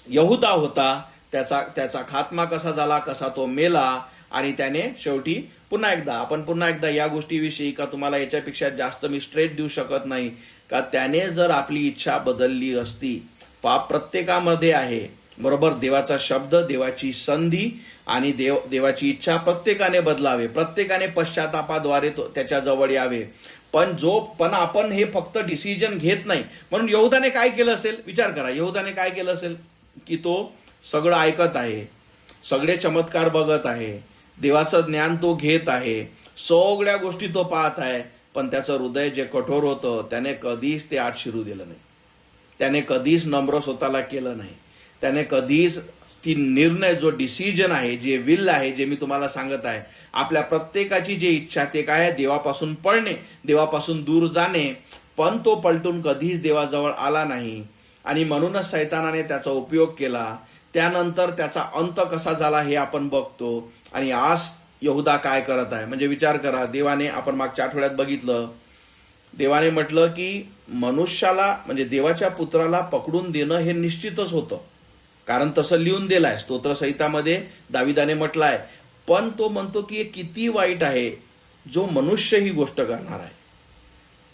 Speaker 1: यहुदा होता त्याचा खात्मा कसा झाला, कसा तो मेला, आणि त्याने शेवटी पुन्हा एकदा या गोष्टीविषयी का तुम्हाला याच्यापेक्षा जास्त मी स्ट्रेट देऊ शकत नाही का त्याने जर आपली इच्छा बदलली असती. पाप प्रत्येकामध्ये आहे, बरोबर. देवाचा शब्द, देवाची संधी आणि देवाची इच्छा प्रत्येकाने बदलावे, प्रत्येकाने पश्चातापाद्वारे त्याच्या जवळ यावे. पण आपण हे फक्त डिसिजन घेत नाही. म्हणून यहुदाने काय केलं असेल, विचार करा, यहुदाने काय केलं असेल की तो सगळं ऐकत आहे, सगळे चमत्कार बघत आहे, देवाचं ज्ञान तो घेत आहे, सगळ्या गोष्टी तो पाहत आहे, पण त्याचं हृदय जे कठोर होतं त्याने कधीच ते आत शिरू दिलं नाही, त्याने कधीच नम्र स्वतःला केलं नाही, त्याने कधीच ती निर्णय, जो डिसिजन आहे, जे विल आहे, जे मी तुम्हाला सांगत आहे, आपल्या प्रत्येकाची जी इच्छा ते काय आहे, देवापासून पळणे, देवापासून दूर जाणे, पण तो पलटून कधीच देवाजवळ आला नाही. आणि म्हणूनच सैतानाने त्याचा उपयोग केला. त्यानंतर त्याचा अंत कसा झाला हे आपण बघतो. आणि आज यहुदा काय करत आहे, म्हणजे विचार करा, देवाने, आपण मागच्या आठवड्यात बघितलं, देवाने म्हटलं की मनुष्याला, म्हणजे देवाच्या पुत्राला पकडून देणं हे निश्चितच होतं, कारण तसं लिहून दिलं आहे स्तोत्रसंहितामध्ये, दाविदाने म्हटलं आहे. पण तो म्हणतो की हे किती वाईट आहे जो मनुष्य ही गोष्ट करणार आहे.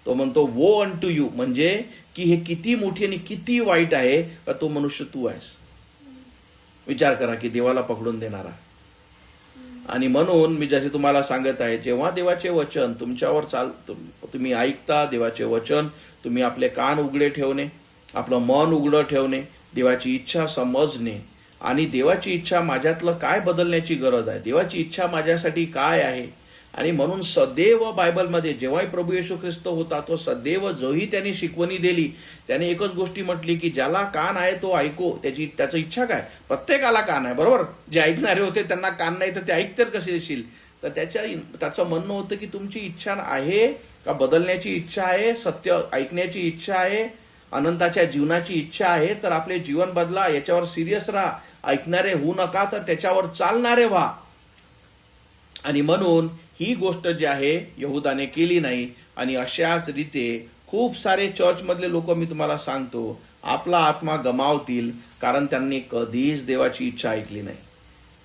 Speaker 1: तो म्हणतो वो अनटू यू, म्हणजे की हे किती मोठी आणि किती वाईट आहे का तो मनुष्य तू आहेस. विचार करा की देवाला पकडून देणारा. आणि म्हणून मी जसे तुम्हाला सांगत आहे, जेव्हा देवाचे वचन तुमच्यावर तुम्ही ऐकता, देवाचे वचन तुम्ही आपले कान उघडे ठेवणे, आपलं मन उघडं ठेवणे, देवाची इच्छा समजणे, आणि देवाची इच्छा माझ्यातलं काय बदलण्याची गरज आहे, देवाची इच्छा माझ्यासाठी काय आहे. आणि म्हणून सदैव बायबलमध्ये जेव्हाही प्रभू येशू ख्रिस्त होता, तो सदैव जोही त्यांनी शिकवणी दिली, त्याने एकच गोष्टी म्हटली की ज्याला कान आहे तो ऐको. त्याची इच्छा काय, प्रत्येकाला कान आहे, बरोबर. जे ऐकणारे होते त्यांना कान नाही तर ते ऐकतर कसे येशील. तर त्याचं म्हणणं होतं की तुमची इच्छा आहे का, बदलण्याची इच्छा आहे, सत्य ऐकण्याची इच्छा आहे, अनंताच्या जीवनाची इच्छा आहे, तर आपले जीवन बदला, याच्यावर सिरियस राहा, ऐकणारे होऊ नका तर त्याच्यावर चालणारे व्हा. आणि म्हणून ही गोष्ट जी आहे यहुदाने केली नाही. आणि अशाच रीते खूप सारे चर्चमधले लोक, मी तुम्हाला सांगतो, आपला आत्मा गमावतील, कारण त्यांनी कधीच देवाची इच्छा ऐकली नाही.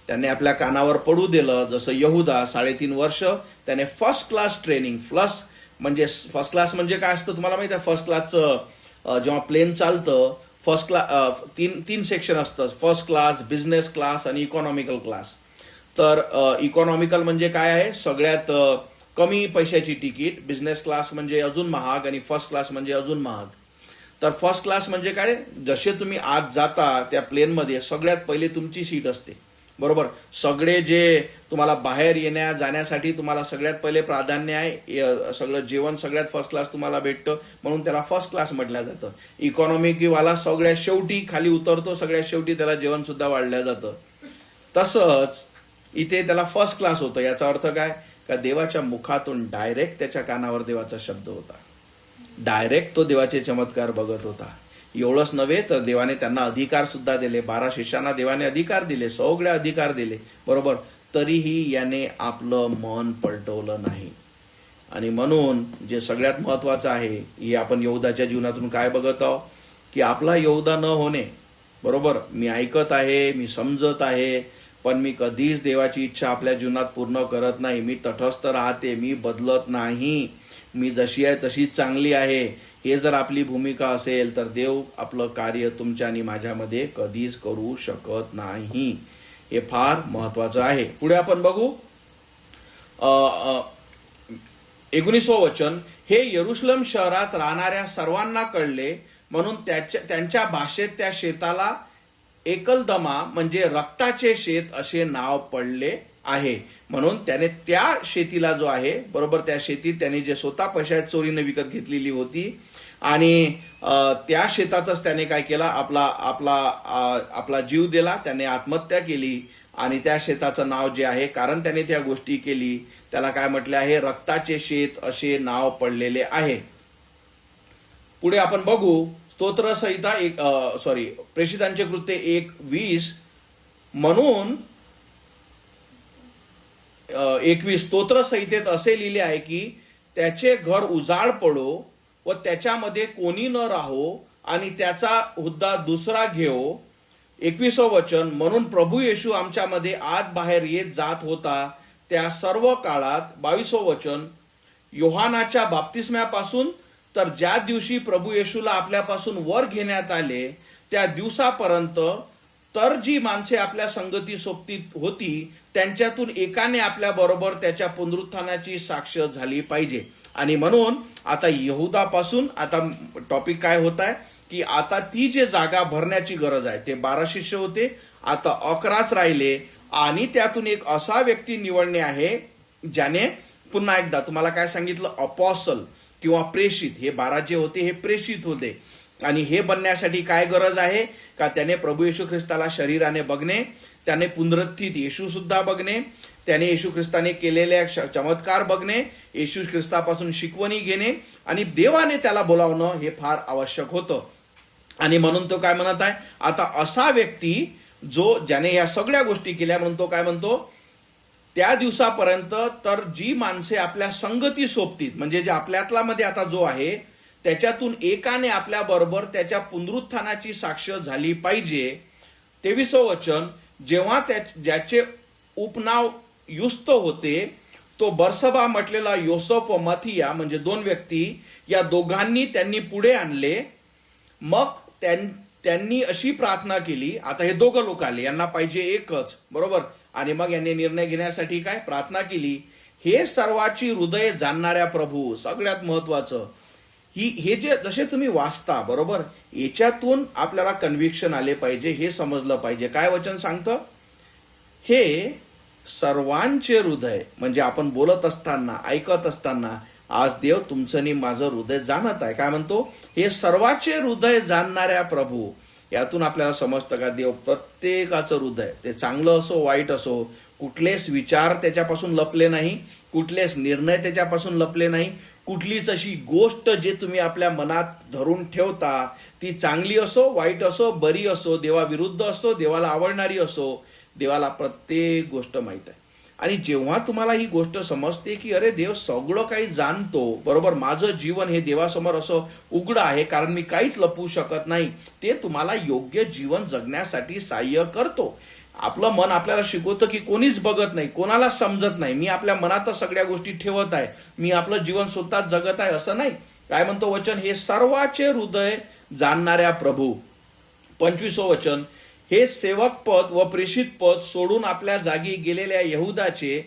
Speaker 1: त्यांनी आपल्या कानावर पडू दिलं. जसं यहुदा 3.5 वर्ष त्याने first class training, first class म्हणजे काय असतं तुम्हाला माहिती आहे. फर्स्ट क्लासचं जेव्हा प्लेन चालतं, फर्स्ट क्लास तीन सेक्शन असतं, फर्स्ट क्लास, बिझनेस क्लास आणि इकॉनॉमिकल क्लास. तर इकॉनॉमिकल म्हणजे काय आहे, सगळ्यात कमी पैशाची तिकीट, बिझनेस क्लास म्हणजे अजून महाग, आणि फर्स्ट क्लास म्हणजे अजून महाग. तर फर्स्ट क्लास म्हणजे काय, जसे तुम्ही आत जाता त्या प्लेनमध्ये सगळ्यात पहिले तुमची सीट असते, बरोबर. सगळे जे तुम्हाला बाहेर जाण्यासाठी तुम्हाला सगळ्यात पहिले प्राधान्य आहे, सगळं जेवण सगळ्यात फर्स्ट क्लास तुम्हाला भेटतं, म्हणून त्याला फर्स्ट क्लास म्हटलं जातं. इकॉनॉमिकवाला सगळ्यात शेवटी खाली उतरतो, सगळ्यात शेवटी त्याला जेवण सुद्धा वाढलं जातं. तसंच इथे त्याला फर्स्ट क्लास होतं. याचा अर्थ काय का देवाच्या मुखातून डायरेक्ट त्याच्या कानावर देवाचा शब्द होता, डायरेक्ट तो देवाचे चमत्कार बघत होता. एवढंच नव्हे तर देवाने त्यांना अधिकार सुद्धा दिले. 12 शिष्यांना देवाने अधिकार दिले, सगळे अधिकार दिले, बरोबर. तरीही याने आपलं मन पलटवलं नाही. आणि म्हणून जे सगळ्यात महत्वाचं आहे, हे आपण यहुदाच्या जीवनातून काय बघत आहोत की आपला यहुदा न होणे, बरोबर. मी ऐकत आहे, मी समजत आहे, पण मी कधीच देवाची इच्छा आपल्या जीवनात पूर्ण करत नाही. मी तटस्थ राहते, मी बदलत नाही, मी जशी आहे तशीच चांगली आहे. हे जर आपली भूमिका असेल तर देव आपलं कार्य तुमच्या आणि माझ्यामध्ये कधीच करू शकत नाही. हे फार महत्वाचं आहे. पुढे आपण बघू 19वं वचन. हे यरुशलेम शहरात राहणाऱ्या सर्वांना कळले, म्हणून त्यांच्या भाषेत त्या शेताला एकलदमा म्हणजे रक्ताचे शेत असे नाव पडले आहे. म्हणून त्याने त्या शेतीला जो आहे बरोबर, त्या शेतीत त्याने जे स्वतः पैशात चोरीने विकत घेतलेली होती आणि त्या शेतातच त्याने काय केला, आपला जीव दिला, त्याने आत्महत्या केली. आणि त्या शेताचं नाव जे आहे, कारण त्याने त्या गोष्टी केली, त्याला काय म्हटले आहे, रक्ताचे शेत असे नाव पडलेले आहे. पुढे आपण बघू स्तोत्रसंहिता प्रेषितांचे कृत्य 1:20 म्हणून 21 स्तोत्रसंहितेत असे लिहिले आहे की त्याचे घर उजाड पडो व त्याच्यामध्ये कोणी न राहो आणि त्याचा हुद्दा दुसरा घेओ. 21वं वचन, म्हणून प्रभू येशू आमच्यामध्ये आत बाहेर येत जात होता त्या सर्व काळात. 22वं वचन, योहानाच्या बाप्तिस्म्यापासून तर ज्या दिवशी प्रभू येशूला आपल्यापासून वर घेण्यात आले त्या दिवसापर्यंत तर जी माणसे आपल्या संगती सोबतीत होती त्यांच्यातून एकाने आपल्या बरोबर त्याच्या पुनरुत्थानाची साक्ष झाली पाहिजे. आणि म्हणून आता यहुदापासून आता टॉपिक काय होत आहे की आता ती जे जागा भरण्याची गरज आहे, ते 12 शिष्य होते, आता 11च राहिले. आणि त्यातून एक असा व्यक्ती निवडणे आहे ज्याने, पुन्हा एकदा तुम्हाला काय सांगितलं, अपॉसल किंवा प्रेषित, हे 12 जे होते हे प्रेषित होते. आणि हे बनण्यासाठी काय गरज आहे का त्याने प्रभू येशू ख्रिस्ताला शरीराने बघणे, त्याने पुनरुत्थित येशू सुद्धा बघणे, त्याने येशू ख्रिस्ताने केलेल्या चमत्कार बघणे, येशू ख्रिस्तापासून शिकवणी घेणे आणि देवाने त्याला बोलावणं हे फार आवश्यक होतं. आणि म्हणून तो काय म्हणत आहे, आता असा व्यक्ती जो ज्याने या सगळ्या गोष्टी केल्या, म्हणून तो काय म्हणतो, त्या दिवसापर्यंत तर जी माणसे आपल्या संगती सोबतीत, म्हणजे जे आपल्यातला मध्ये आता जो आहे त्याच्यातून एकाने आपल्या बरोबर त्याच्या पुनरुत्थानाची साक्ष झाली पाहिजे. 23वं वचन, जेव्हा ज्याचे उपनाव युस्त होते तो बर्सबा म्हटलेला योसफ व मथिया, म्हणजे 2 व्यक्ती, या दोघांनी त्यांनी पुढे आणले. मग त्यांनी अशी प्रार्थना केली, आता हे दोघं लोक आले, यांना पाहिजे एकच, बरोबर. आणि मग यांनी निर्णय घेण्यासाठी काय प्रार्थना केली, हे सर्वाची हृदय जाणणाऱ्या प्रभू, सगळ्यात महत्वाचं, हे जे जसे तुम्ही वाचता बरोबर, याच्यातून आपल्याला कन्व्हिक्शन आले पाहिजे, हे समजलं पाहिजे. काय वचन सांगतं, हे सर्वांचे हृदय, म्हणजे आपण बोलत असताना, ऐकत असताना आज देव तुमचं आणि माझं हृदय जाणत आहे. काय म्हणतो, हे सर्वांचे हृदय जाणणाऱ्या प्रभू. यातून आपल्याला समजतं का देव प्रत्येकाचं हृदय, ते चांगलं असो वाईट असो, कुठलेच विचार त्याच्यापासून लपले नाही, कुठलेच निर्णय त्याच्यापासून लपले नाही, कुठलीच अशी गोष्ट जे तुम्ही आपल्या मनात धरून ठेवता ती चांगली असो वाईट असो बरी असो देवाविरुद्ध असो देवाला आवडणारी असो, देवाला प्रत्येक गोष्ट माहित आहे. आणि जेव्हा तुम्हाला ही गोष्ट समजते की अरे देव सगळं काही जाणतो, बरोबर, माझं जीवन हे देवासमोर असं उघडं आहे कारण मी काहीच लपवू शकत नाही, ते तुम्हाला योग्य जीवन जगण्यासाठी सहाय्य करतो. आपलं मन आपल्याला शिकवतं की कोणीच बघत नाही, कोणाला समजत नाही, मी आपल्या मनातच सगळ्या गोष्टी ठेवत आहे, मी आपलं जीवन स्वतःच जगत आहे, असं नाही. काय म्हणतो वचन, हे सर्वाचे हृदय जाणणाऱ्या प्रभू. 25वं वचन, हे सेवक पद व प्रेषित पद सोडून आपल्या जागी गेलेल्या यहुदाचे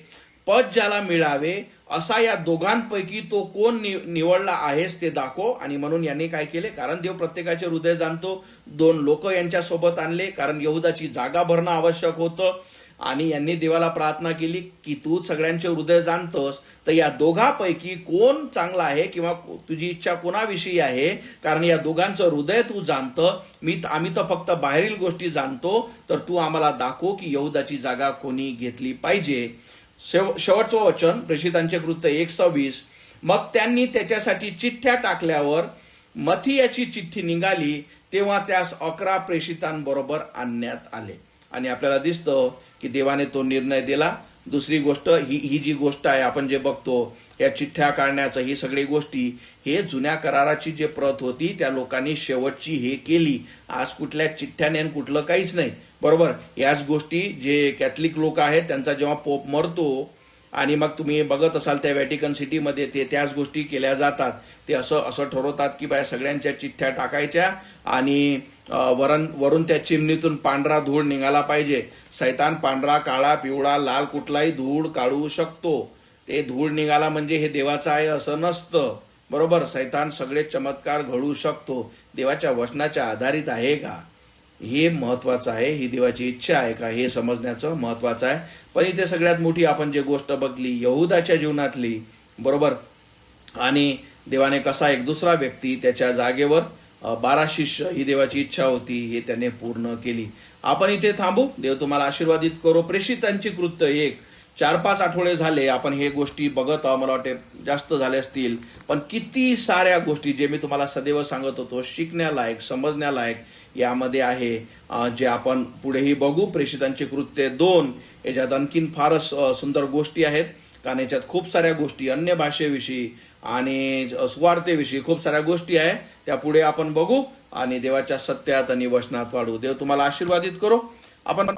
Speaker 1: पद ज्याला मिळावे असा या दोघांपैकी तो कोण निवडला आहेस ते दाखव. आणि म्हणून यांनी काय केले, कारण देव प्रत्येकाचे हृदय जाणतो, 2 लोक यांच्या सोबत आणले कारण यहुदाची जागा भरणं आवश्यक होतं. आणि यांनी देवाला प्रार्थना केली की तू सगळ्यांचे हृदय जाणतोस, तर या दोघांपैकी कोण चांगला आहे किंवा तुझी इच्छा कोणाविषयी आहे, कारण या दोघांचं हृदय तू जाणतं, आम्ही तर फक्त बाहेरील गोष्टी जाणतो, तर तू आम्हाला दाखव की यहुदाची जागा कोणी घेतली पाहिजे. शेवटचं वचन प्रेषितांचे कृत्य 1:26, मग त्यांनी त्याच्यासाठी चिठ्ठ्या टाकल्यावर मथियाची चिठ्ठी निघाली, तेव्हा त्यास 11 प्रेषितांबरोबर आणण्यात आले. आणि आपल्याला दिसतं की देवाने तो निर्णय दिला. दुसरी गोष्ट ही जी गोष्ट आहे आपण जे बघतो या चिठ्ठ्या काढण्याचं, ही सगळी गोष्टी हे जुन्या कराराची जे प्रत होती त्या लोकांनी शेवटची हे केली. आज कुठल्या चिठ्ठ्याने कुठलं काहीच नाही, बरोबर. याच गोष्टी जे कॅथलिक लोक आहेत त्यांचा जेव्हा पोप मरतो आणि मग तुम्ही बघत असाल त्या व्हॅटिकन सिटीमध्ये ते त्याच गोष्टी केल्या जातात. ते असं ठरवतात की बाय सगळ्यांच्या चिठ्ठ्या टाकायच्या आणि वरून त्या चिमणीतून पांढरा धूळ निघाला पाहिजे. सैतान पांढरा काळा पिवळा लाल कुठलाही धूळ काढू शकतो. ते धूळ निघाला म्हणजे हे देवाचं आहे असं नसतं, बरोबर. सैतान सगळे चमत्कार घडू शकतो. देवाच्या वचनाच्या आधारित आहे का? हे महत्वाचं आहे, ही देवाची इच्छा आहे का हे समजण्याचं महत्वाचं आहे. पण इथे सगळ्यात मोठी आपण जी गोष्ट बघली यहुदाच्या जीवनातली, बरोबर, आणि देवाने कसा एक दुसरा व्यक्ती त्याच्या जागेवर 12 शिष्य ही देवाची इच्छा होती, हे त्याने पूर्ण केली. आपण इथे थांबू. देव तुम्हाला आशीर्वादित करो. प्रेषितांची कृत्य 1, 4-5 आठवडे झाले आपण हे गोष्टी बघत आहोत. मला वाटते जास्त झाले असतील, पण किती साऱ्या गोष्टी जे मी तुम्हाला सदैव सांगत होतो शिकण्यालायक, समजण्यालायक यामध्ये आहे, जे आपण पुढेही बघू. प्रेषितांची कृत्य 2 याच्यात आणखीन फारच सुंदर गोष्टी आहेत, कारण याच्यात खूप साऱ्या गोष्टी अन्य भाषेविषयी आणि सुवार्तेविषयी खूप साऱ्या गोष्टी आहे, त्या पुढे आपण बघू आणि देवाच्या सत्यात आणि वचनात वाढू. देव तुम्हाला आशीर्वादित करो. आपण